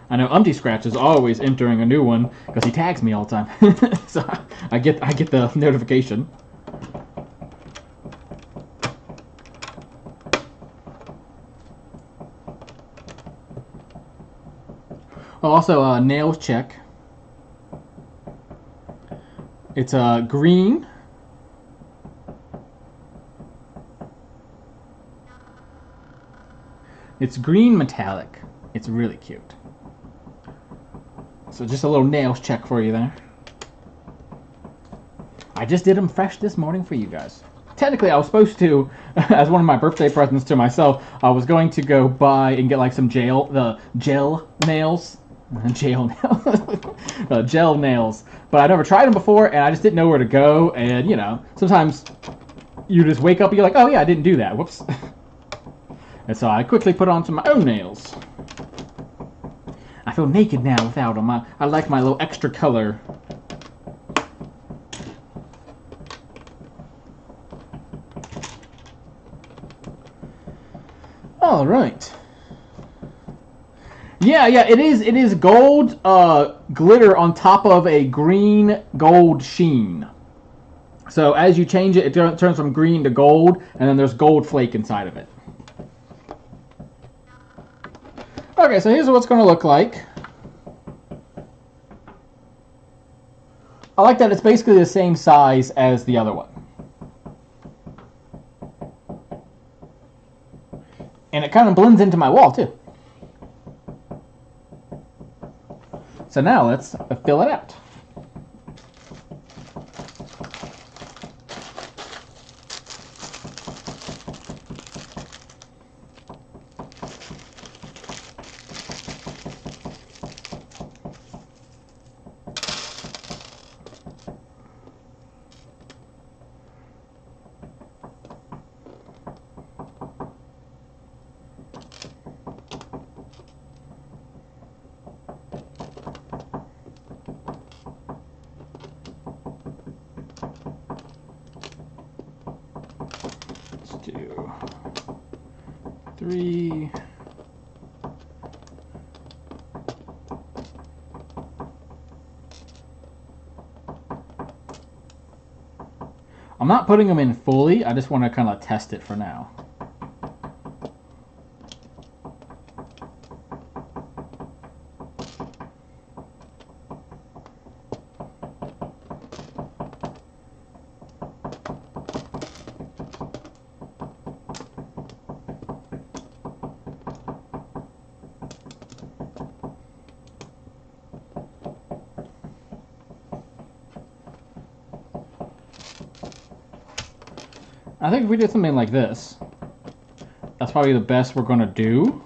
Speaker 1: I know Umpty Scratch is always entering a new one because he tags me all the time, so I get the notification. Also, nails check. It's green. It's green metallic. It's really cute. So just a little nails check for you there. I just did them fresh this morning for you guys. Technically, I was supposed to, as one of my birthday presents to myself, I was going to go buy and get like some gel nails. Gel nails. But I never tried them before, and I just didn't know where to go. And, you know, sometimes you just wake up and you're like, oh yeah, I didn't do that. Whoops. And so I quickly put on some of my own nails. I feel naked now without them. I like my little extra color. All right. Yeah, it is gold glitter on top of a green gold sheen. So as you change it, it turns from green to gold, and then there's gold flake inside of it. Okay, so here's what it's going to look like. I like that it's basically the same size as the other one. And it kind of blends into my wall, too. So now let's fill it out. Let's do 3. I'm not putting them in fully, I just want to kind of test it for now. I think if we did something like this, that's probably the best we're going to do.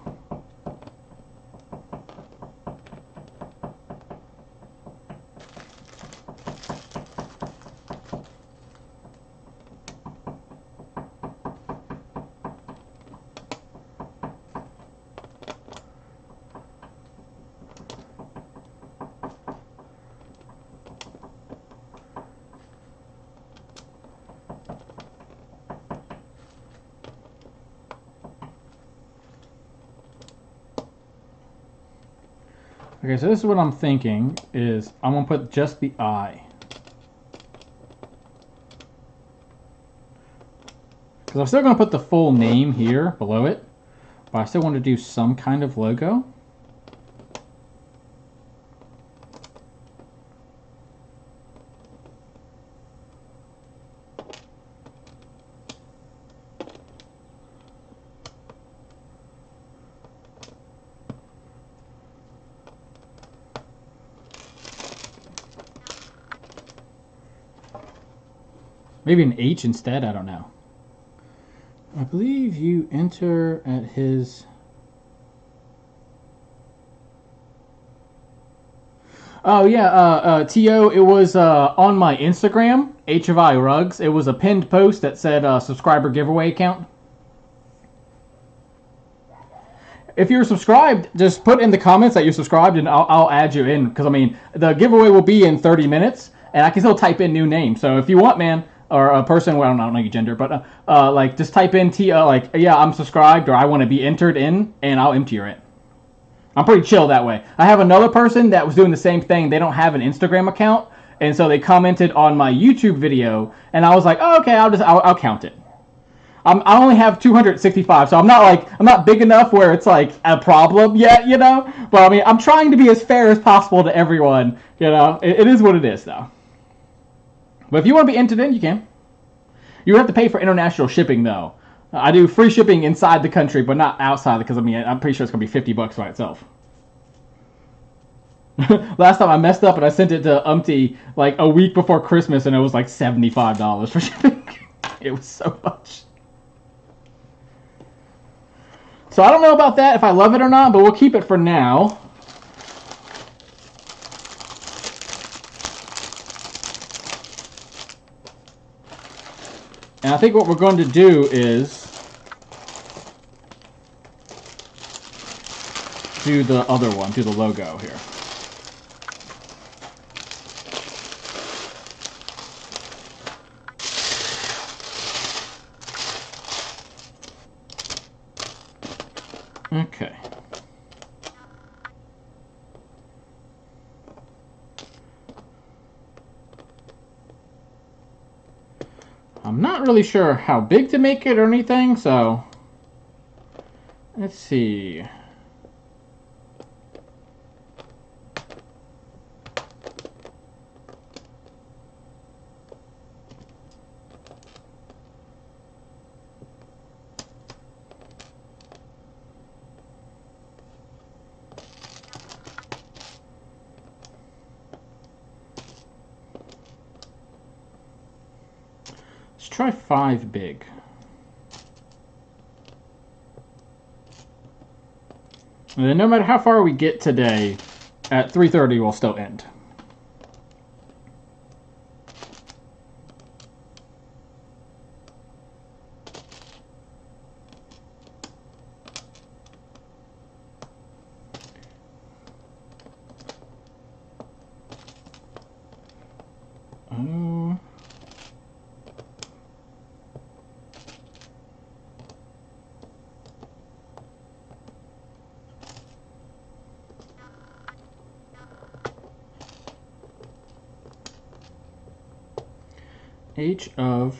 Speaker 1: Okay, so this is what I'm thinking, is I'm going to put just the eye. Because I'm still going to put the full name here below it, but I still want to do some kind of logo. Maybe an H instead. I don't know. I believe you enter at his. Oh yeah, To. It was on my Instagram, H of I Rugs. It was a pinned post that said subscriber giveaway account. If you're subscribed, just put in the comments that you're subscribed, and I'll add you in. Because I mean, the giveaway will be in 30 minutes, and I can still type in new name. So if you want, man, or a person, well, I don't know your gender, but like just type in like yeah, I'm subscribed, or I want to be entered in, and I'll empty your in. I'm pretty chill that way. I have another person that was doing the same thing. They don't have an Instagram account, and so they commented on my YouTube video, and I was like, oh, okay, I'll count it. I only have 265, so I'm not big enough where it's like a problem yet, you know. But I mean, I'm trying to be as fair as possible to everyone, you know. It is what it is, though. But if you want to be entered in, you can. You have to pay for international shipping, though. I do free shipping inside the country, but not outside, because I mean, I'm pretty sure it's gonna be $50 by itself. Last time I messed up and I sent it to Umpty like a week before Christmas, and it was like $75 for shipping. It was so much. So I don't know about that, if I love it or not, but we'll keep it for now. And I think what we're going to do is do the other one, do the logo here. Okay. I'm not really sure how big to make it or anything, so let's see. Let's try 5 big. And then no matter how far we get today, at 3:30 we'll still end. H of,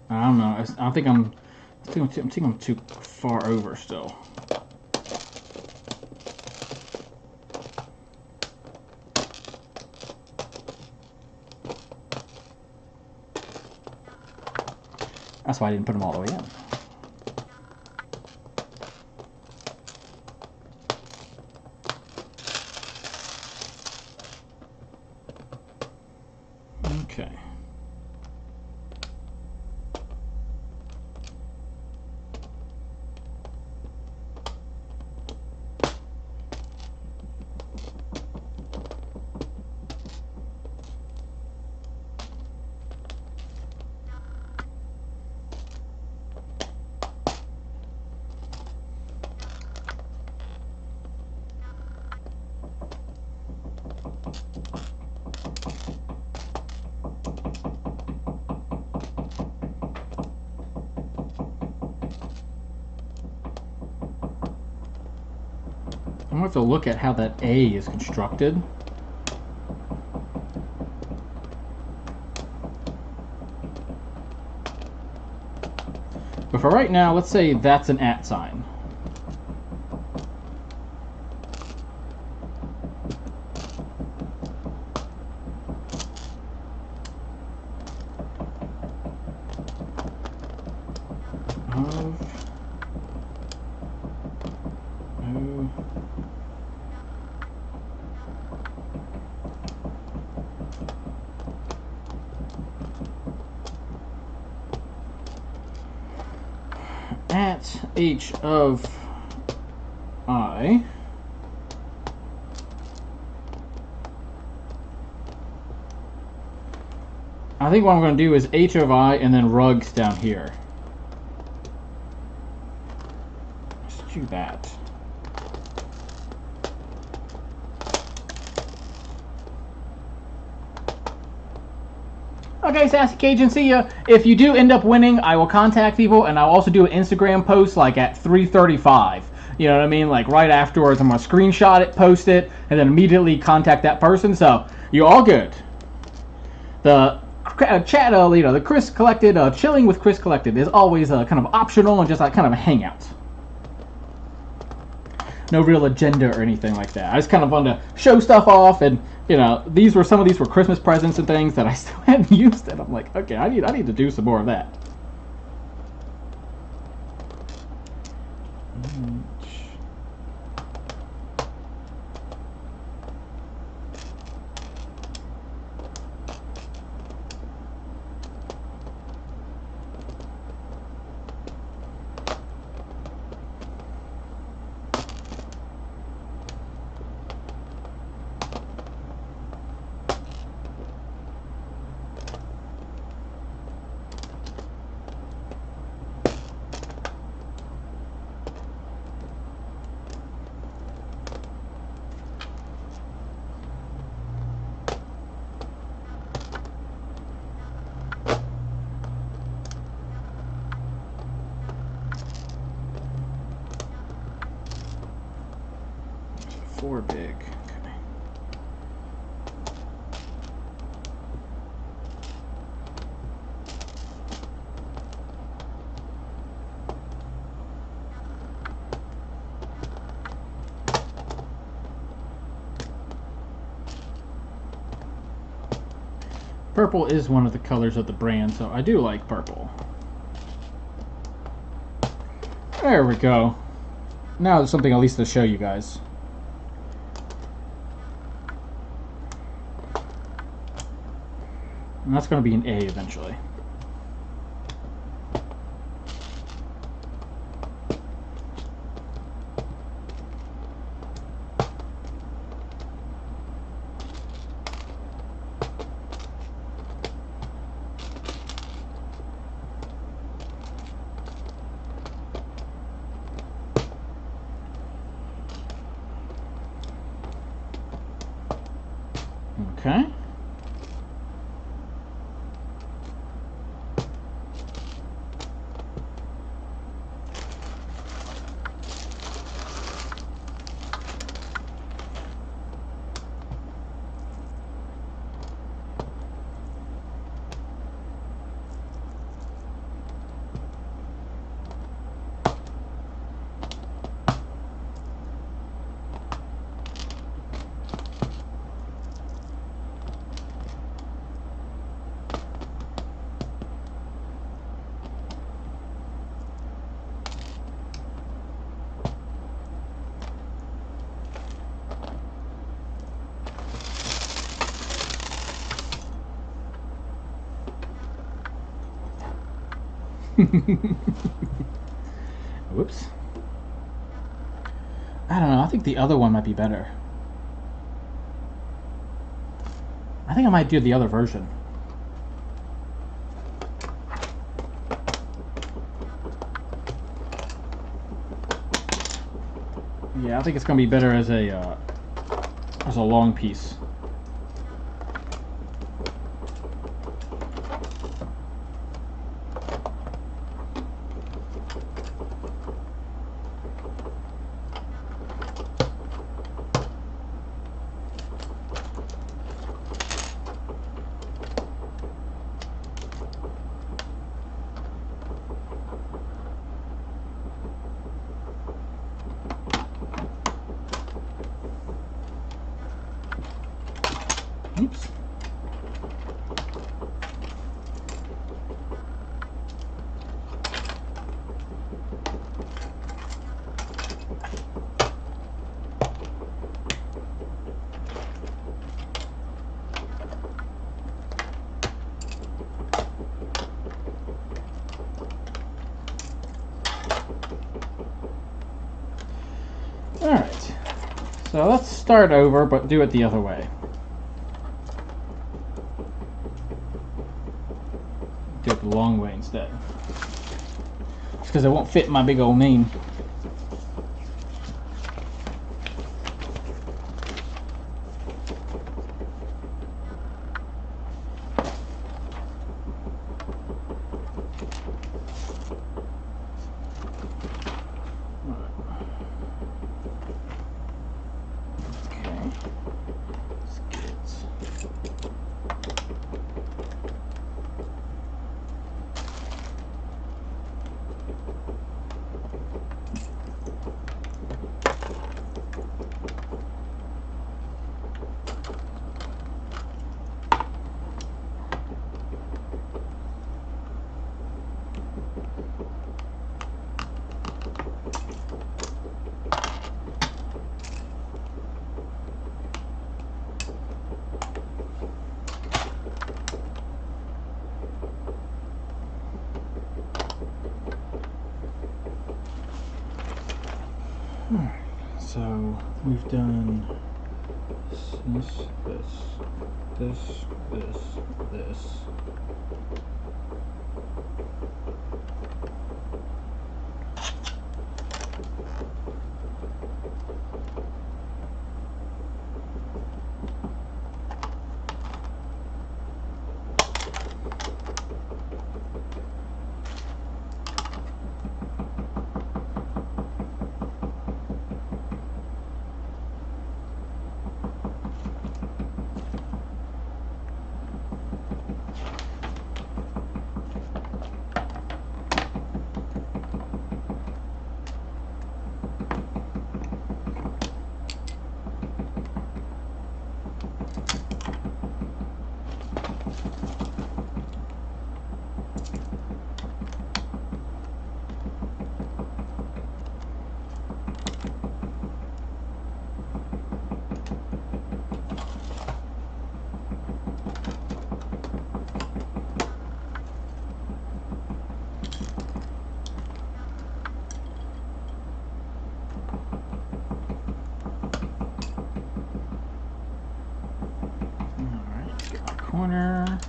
Speaker 1: I don't know. I think I'm too far over still. That's why I didn't put them all the way in. Okay. I'm going to have to look at how that A is constructed. But for right now, let's say that's an @ sign. at h of I. I think what I'm going to do is h of I and then rugs down here. Let's do that. Okay, Sassy Cajun, see ya. If you do end up winning, I will contact people, and I'll also do an Instagram post like at 3:35. You know what I mean? Like right afterwards, I'm gonna screenshot it, post it, and then immediately contact that person. So you're all good. The chat, you know, the Chris Collected, chilling with Chris Collected is always kind of optional and just like kind of a hangout. No real agenda or anything like that. I just kind of wanted to show stuff off, and you know, some of these were Christmas presents and things that I still hadn't used, and I'm like, okay, I need to do some more of that. Four big. Okay. Purple is one of the colors of the brand, so I do like purple. There we go. Now there's something at least to show you guys. And that's going to be an A eventually. Okay. Whoops. I don't know. I think the other one might be better. I think I might do the other version. Yeah, I think it's going to be better as a long piece. Alright. So let's start over, but do it the other way. Do it the long way instead. Just because it won't fit my big old name. So we've done this. Corner.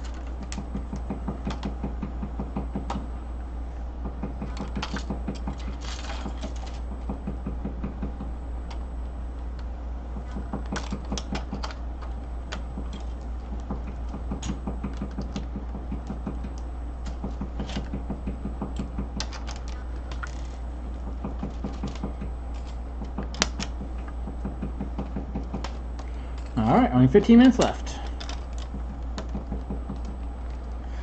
Speaker 1: All right, only 15 minutes left.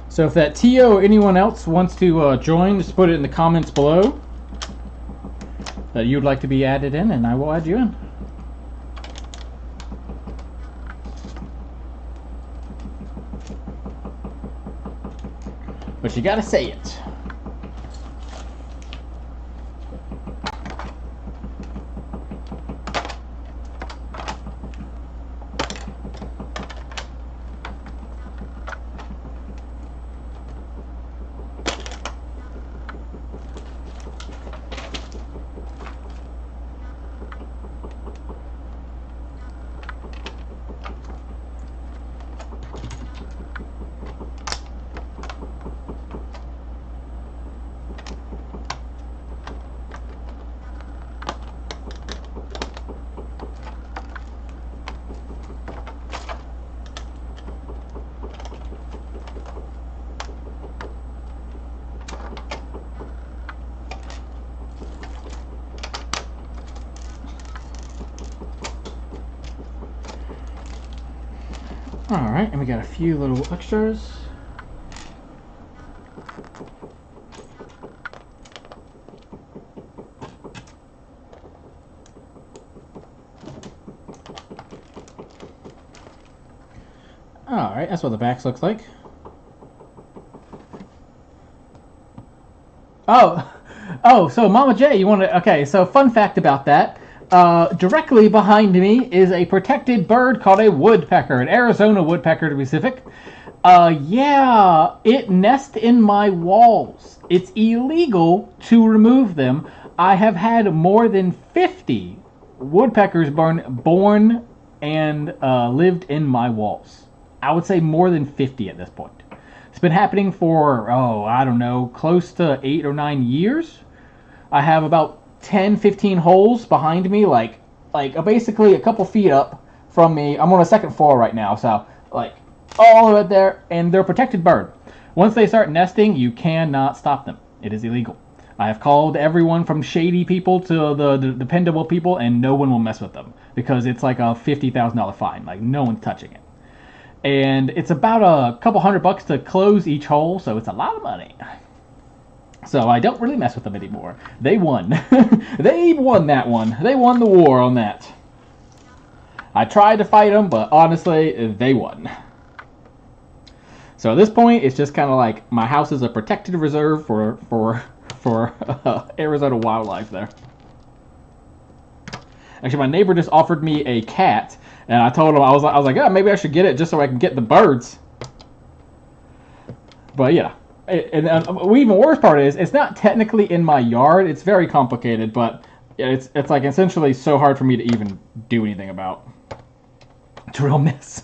Speaker 1: So if that TO or anyone else wants to join, just put it in the comments below that you'd like to be added in, and I will add you in. But you gotta say it. Alright, and we got a few little extras. Alright, that's what the back looks like. Oh, so Mama J, you want to... Okay, so fun fact about that. Directly behind me is a protected bird called a woodpecker, an Arizona woodpecker to be specific. Yeah, it nests in my walls. It's illegal to remove them. I have had more than 50 woodpeckers born and lived in my walls. I would say more than 50 at this point. It's been happening for, I don't know, close to 8 or 9 years. I have about 10, 15 holes behind me, like basically a couple feet up from me. I'm on a second floor right now, so like all the way there, and they're a protected bird. Once they start nesting, you cannot stop them. It is illegal. I have called everyone from shady people to the dependable people, and no one will mess with them because it's like a $50,000 fine. Like, no one's touching it. And it's about a couple $100 to close each hole, so it's a lot of money. So I don't really mess with them anymore. They won. They won that one. They won the war on that. I tried to fight them, but honestly, they won. So at this point, it's just kind of like my house is a protected reserve for Arizona wildlife there. Actually, my neighbor just offered me a cat, and I told him I was like, yeah, maybe I should get it just so I can get the birds. But yeah, and even worse part is it's not technically in my yard. It's very complicated, but it's like essentially so hard for me to even do anything about. It's a real mess.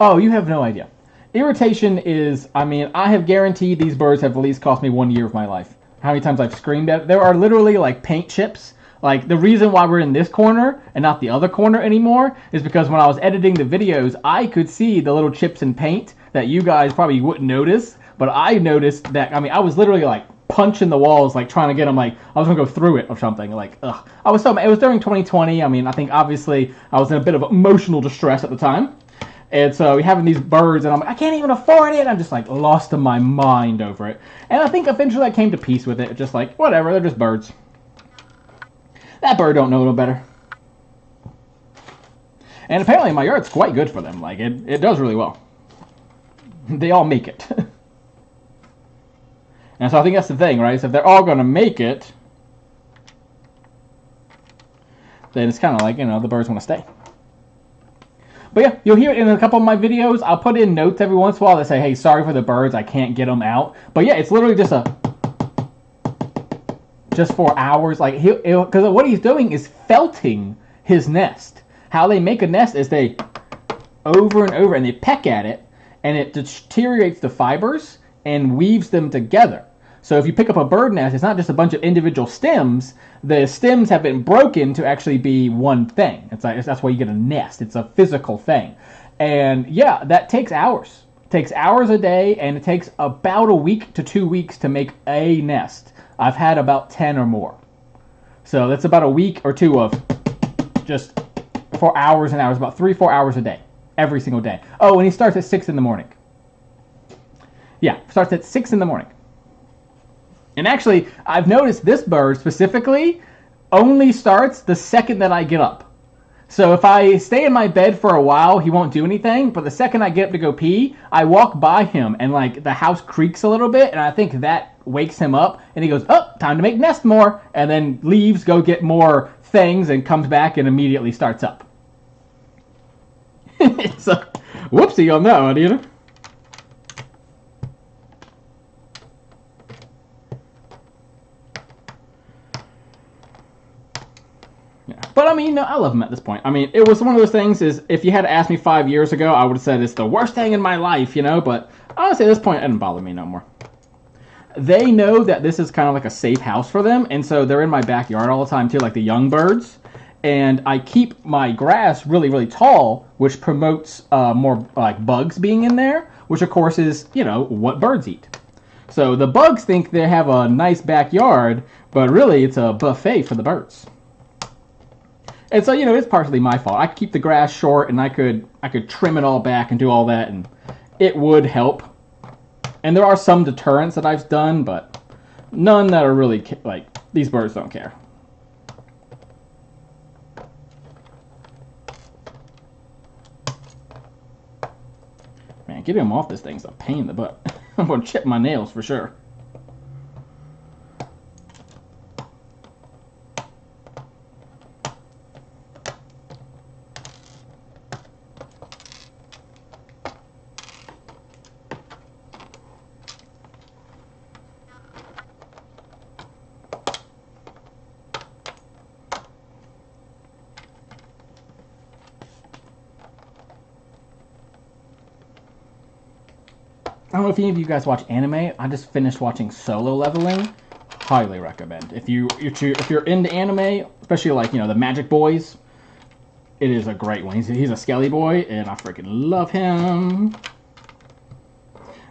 Speaker 1: Oh, you have no idea. Irritation is, I mean, I have guaranteed these birds have at least cost me 1 year of my life. How many times I've screamed at it. There are literally like paint chips. Like, the reason why we're in this corner and not the other corner anymore is because when I was editing the videos, I could see the little chips in paint that you guys probably wouldn't notice. But I noticed that, I mean, I was literally like punching the walls, like trying to get them, like I was gonna go through it or something. Like, ugh. I was so mad. It was during 2020. I mean, I think obviously I was in a bit of emotional distress at the time. And so we having these birds, and I'm like, I can't even afford it. I'm just like lost in my mind over it. And I think eventually I came to peace with it. Just like, whatever, they're just birds. That bird don't know no better. And apparently my yard's quite good for them. Like, it does really well. They all make it. And so I think that's the thing, right? So if they're all going to make it, then it's kind of like, you know, the birds want to stay. But yeah, you'll hear it in a couple of my videos. I'll put in notes every once in a while that say, hey, sorry for the birds, I can't get them out. But yeah, it's literally just for hours. Like, because what he's doing is felting his nest. How they make a nest is they over and over, and they peck at it, and it deteriorates the fibers and weaves them together. So if you pick up a bird nest, it's not just a bunch of individual stems. The stems have been broken to actually be one thing. It's like, that's why you get a nest. It's a physical thing. And yeah, that takes hours. It takes hours a day, and it takes about a week to 2 weeks to make a nest. I've had about 10 or more. So that's about a week or two of just for hours and hours, about 3-4 hours a day, every single day. Oh, and he starts at 6 in the morning. Yeah, starts at 6 in the morning. And actually, I've noticed this bird specifically only starts the second that I get up. So if I stay in my bed for a while, he won't do anything. But the second I get up to go pee, I walk by him, and like the house creaks a little bit, and I think that wakes him up. And he goes, oh, time to make nest more. And then leaves, go get more things, and comes back and immediately starts up. So, whoopsie on that one, you know? But I mean, no, I love them at this point. I mean, it was one of those things is, if you had asked me 5 years ago, I would have said it's the worst thing in my life, you know, but honestly, at this point, it doesn't bother me no more. They know that this is kind of like a safe house for them, and so they're in my backyard all the time too, like the young birds. And I keep my grass really, really tall, which promotes more like bugs being in there, which of course is, you know, what birds eat. So the bugs think they have a nice backyard, but really it's a buffet for the birds. And so, you know, it's partially my fault. I could keep the grass short, and I could trim it all back and do all that, and it would help. And there are some deterrents that I've done, but none that are really, like, these birds don't care. Man, getting them off this thing's a pain in the butt. I'm going to chip my nails for sure. I don't know if any of you guys watch anime. I just finished watching Solo Leveling. Highly recommend. If you're into anime, especially like, you know, the Magic Boys, it is a great one. He's a Skelly boy, and I freaking love him.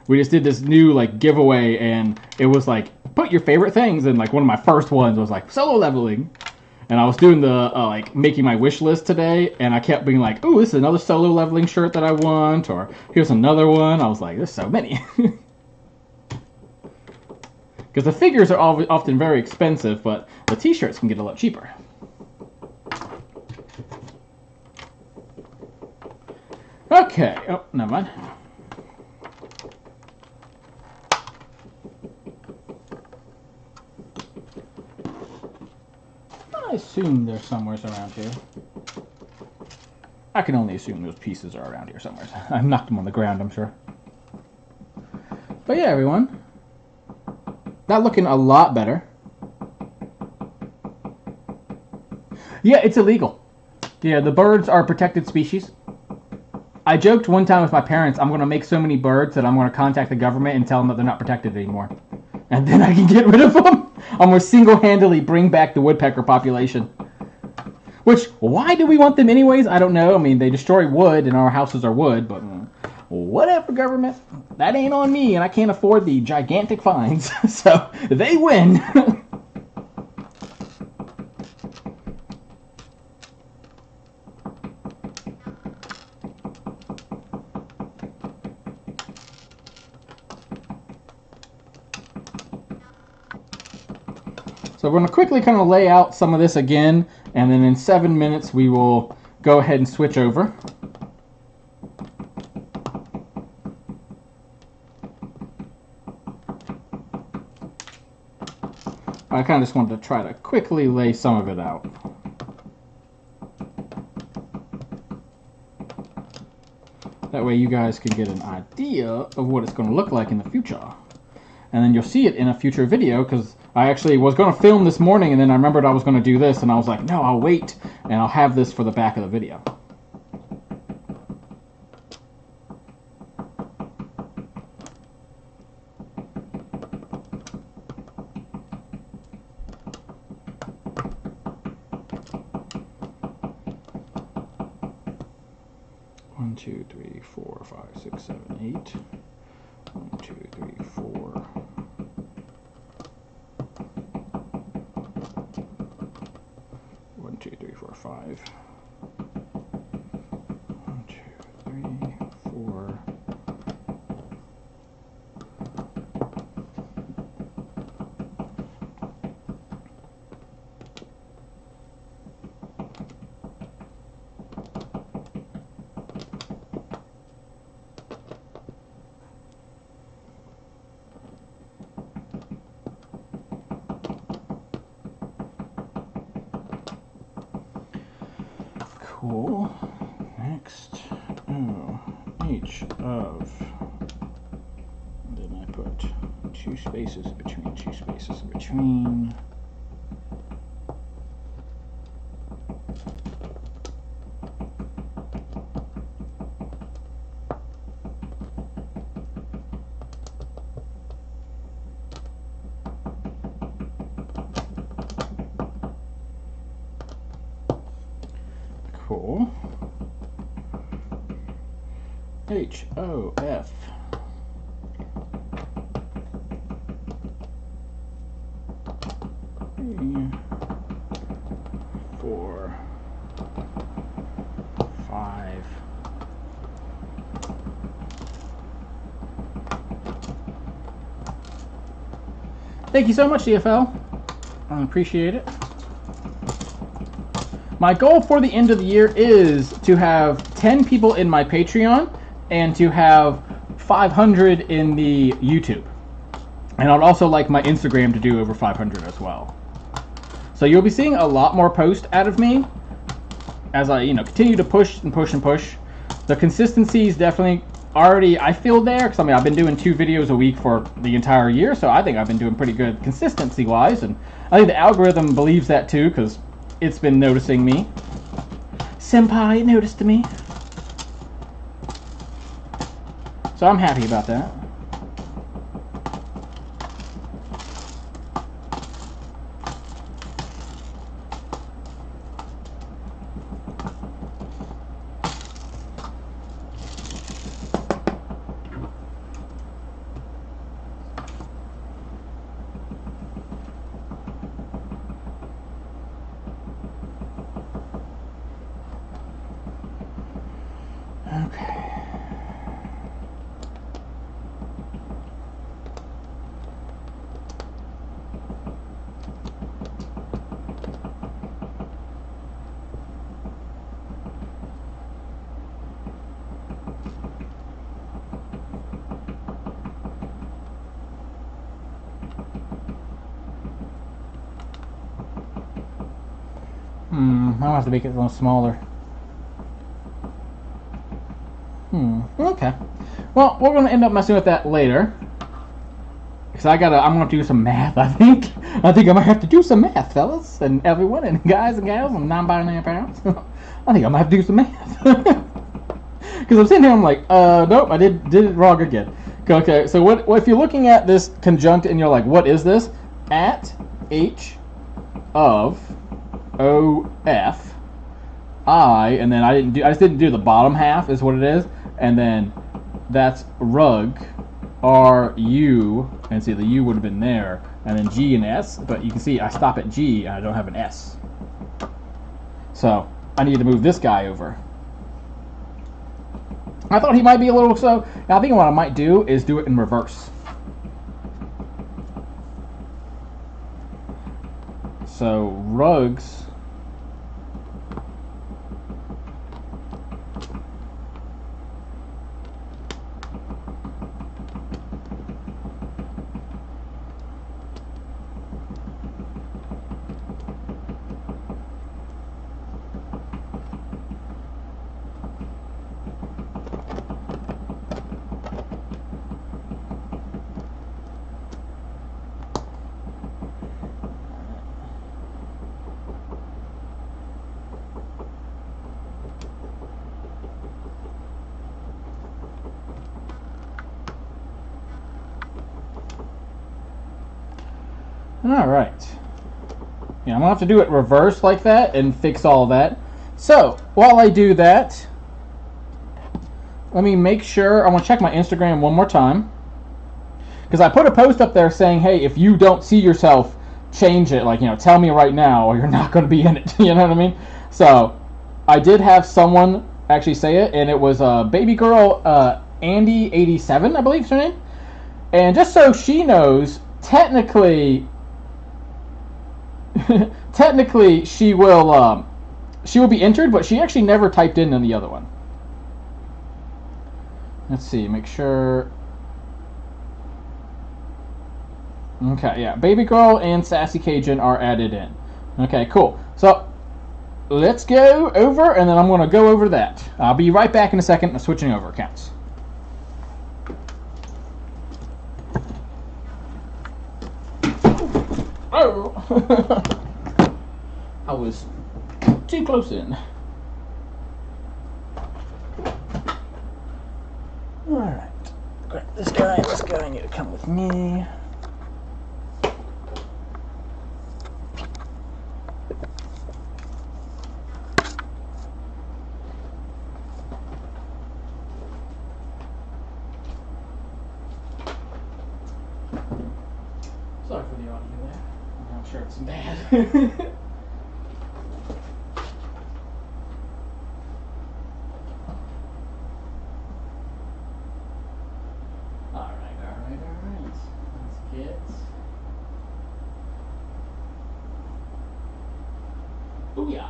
Speaker 1: We just did this new like giveaway, and it was like put your favorite things, and like one of my first ones was like Solo Leveling, and I was doing the like making my wish list today, and I kept being like, "Ooh, this is another Solo Leveling shirt that I want," or "Here's another one." I was like, "There's so many," because the figures are often very expensive, but the T-shirts can get a lot cheaper. Okay. Oh, never mind. I assume they're somewhere around here. I can only assume those pieces are around here somewhere. I knocked them on the ground, I'm sure. But yeah, everyone. That looking a lot better. Yeah, it's illegal. Yeah, the birds are a protected species. I joked one time with my parents, I'm going to make so many birds that I'm going to contact the government and tell them that they're not protected anymore. And then I can get rid of them. I'm going to single-handedly bring back the woodpecker population. Which, why do we want them anyways? I don't know. I mean, they destroy wood and our houses are wood, but whatever, government. That ain't on me, and I can't afford the gigantic fines. So, they win. So we're going to quickly kind of lay out some of this again, and then in 7 minutes we will go ahead and switch over. I kind of just wanted to try to quickly lay some of it out. That way you guys can get an idea of what it's going to look like in the future. And then you'll see it in a future video, because I actually was going to film this morning, and then I remembered I was going to do this, and I was like, no, I'll wait, and I'll have this for the back of the video. One, two, three, 4, 5, 6, 7, 8. 1, 2, 3, 4. 1, 2, 3, 4, 5. 1, 2, 3, 4. Cool. Next, H of, and then I put 2 spaces between 2 spaces in between. Cool. H-O-F. Three, 4, 5. Thank you so much, DFL. I appreciate it. My goal for the end of the year is to have 10 people in my Patreon and to have 500 in the YouTube. And I'd also like my Instagram to do over 500 as well. So you'll be seeing a lot more posts out of me as I, continue to push and push and push. The consistency is definitely already, I feel there, because I've been doing 2 videos a week for the entire year, so I think I've been doing pretty good consistency-wise, and I think the algorithm believes that too, because it's been noticing me. Senpai noticed me. So I'm happy about that. I'll have to make it a little smaller. Okay. Well, we're gonna end up messing with that later. Cause I'm gonna have to do some math, I think. I think I might have to do some math, fellas, and everyone, and guys and gals, and non-binary parents. I think I might have to do some math. Because I'm sitting here, I'm like, nope, I did it wrong again. Okay, so what if you're looking at this conjunct and you're like, what is this? At H of O F I, and then I just didn't do the bottom half is what it is, and then that's rug R U, and see the U would have been there, and then G and S, but you can see I stop at G and I don't have an S. So I need to move this guy over. I thought he might be a little so. Now I think what I might do is do it in reverse. So rugs. Alright. Yeah, I'm going to have to do it reverse like that and fix all of that. So, while I do that, let me make sure, I want to check my Instagram one more time. Because I put a post up there saying, hey, if you don't see yourself, change it. Like, tell me right now or you're not going to be in it. You know what I mean? So, I did have someone actually say it, and it was baby girl Andy87, I believe is her name. And just so she knows, technically she will be entered, but she actually never typed in the other one. Let's see, make sure. Okay, yeah, baby girl and sassy Cajun are added in. Okay, cool. So let's go over, and then I'm going to go over that. I'll be right back in a second. I'm switching over accounts. Oh. I was too close in. Alright. Grab this guy. This guy need to come with me. Sorry for the audio there. I'm sure it's bad. Booyah!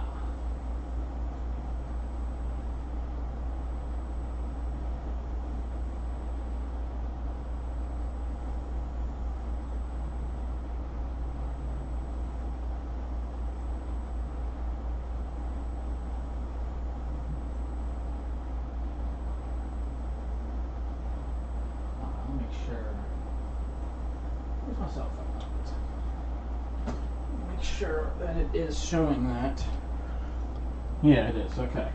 Speaker 1: I'll make sure. Where's my cell phone? Make sure that it is showing that. Yeah, it is. Okay.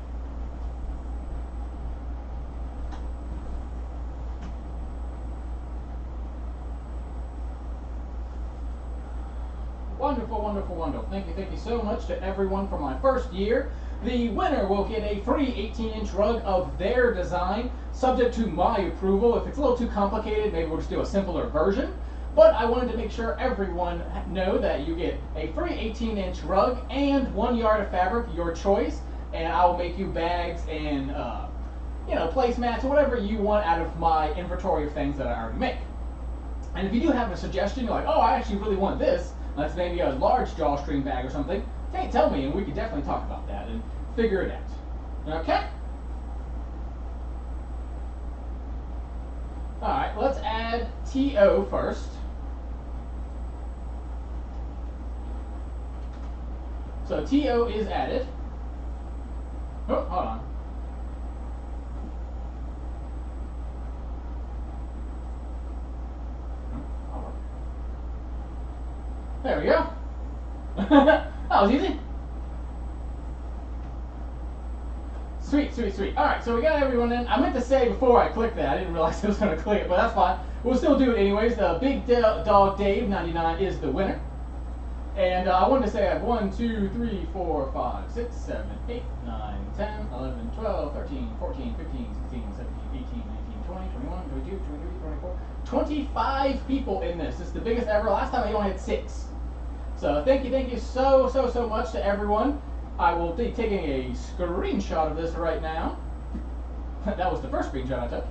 Speaker 1: Wonderful, wonderful, wonderful. Thank you so much to everyone for my first year. The winner will get a free 18-inch rug of their design, subject to my approval. If it's a little too complicated, maybe we'll just do a simpler version. But I wanted to make sure everyone know that you get a free 18-inch rug and 1 yard of fabric, your choice, and I will make you bags and placemats or whatever you want out of my inventory of things that I already make. And if you do have a suggestion, you're like, oh, I actually really want this, that's maybe a large drawstring bag or something, hey, tell me, and we could definitely talk about that and figure it out. Okay? Alright, let's add TO first. So TO is added. Oh, hold on. There we go. That was easy. Sweet, sweet, sweet. Alright, so we got everyone in. I meant to say before I clicked that, I didn't realize I was going to click it, but that's fine. We'll still do it anyways. The Big Dog Dave 99 is the winner. And I wanted to say I have 1, 2, 3, 4, 5, 6, 7, 8, 9, 10, 11, 12, 13, 14, 15, 16, 17, 18, 19, 20, 21, 22, 23, 24, 25 people in this. It's the biggest ever. Last time I only had 6. So thank you so much to everyone. I will be taking a screenshot of this right now. That was the first screenshot I took.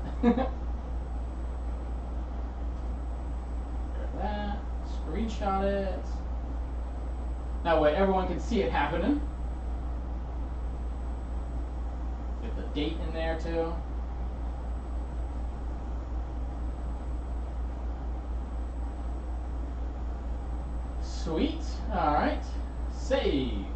Speaker 1: That. Screenshot it. That way everyone can see it happening. Get the date in there too. Sweet. Alright. Save.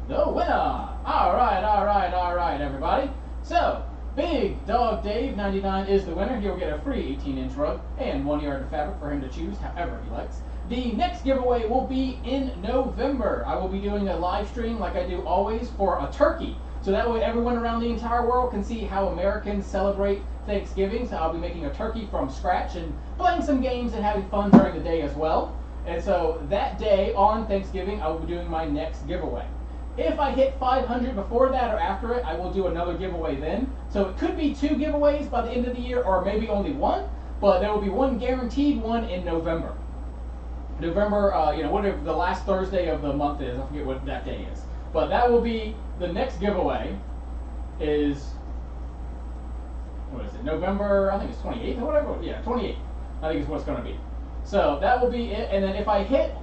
Speaker 1: The winner! Alright, everybody. So, Big Dog Dave 99 is the winner. He'll get a free 18-inch rug and 1 yard of fabric for him to choose however he likes. The next giveaway will be in November. I will be doing a live stream like I do always for a turkey. So that way everyone around the entire world can see how Americans celebrate Thanksgiving. So I'll be making a turkey from scratch and playing some games and having fun during the day as well. And so that day on Thanksgiving, I will be doing my next giveaway. If I hit 500 before that or after it, I will do another giveaway then. So it could be 2 giveaways by the end of the year, or maybe only 1. But there will be 1 guaranteed one in November. November, whatever the last Thursday of the month is. I forget what that day is. But that will be the next giveaway. Is what is it? November? I think it's 28th or whatever. Yeah, 28th. I think is what it's going to be. So that will be it. And then if I hit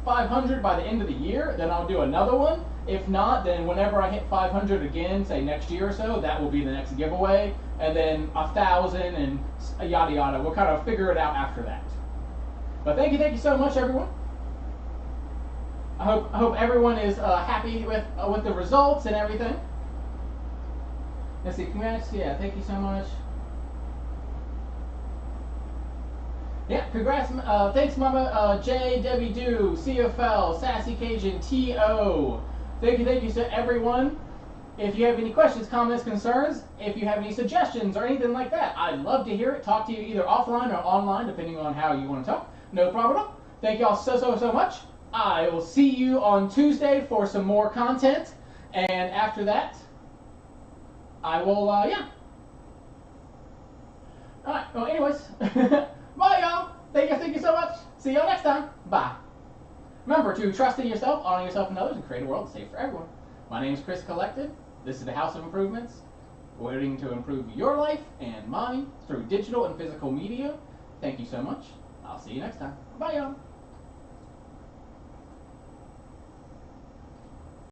Speaker 1: 500 by the end of the year, then I'll do another one. If not, then whenever I hit 500 again, say next year or so, that will be the next giveaway. And then 1,000 and yada yada. We'll kind of figure it out after that. But thank you so much, everyone. I hope everyone is happy with the results and everything. Let's see, congrats. Yeah, thank you so much. Yeah, congrats. Thanks, Mama J, Debbie Do, CFL, Sassy Cajun, T.O. Thank you to everyone. If you have any questions, comments, concerns, if you have any suggestions or anything like that, I'd love to hear it. Talk to you either offline or online, depending on how you want to talk. No problem. Thank y'all so much. I will see you on Tuesday for some more content. And after that, I will, yeah. Alright, well, anyways. Bye, y'all. Thank you so much. See y'all next time. Bye. Remember to trust in yourself, honor yourself and others, and create a world safe for everyone. My name is Chris Collected. This is the House of Improvements, waiting to improve your life and mine through digital and physical media. Thank you so much. I'll see you next time. Bye, y'all.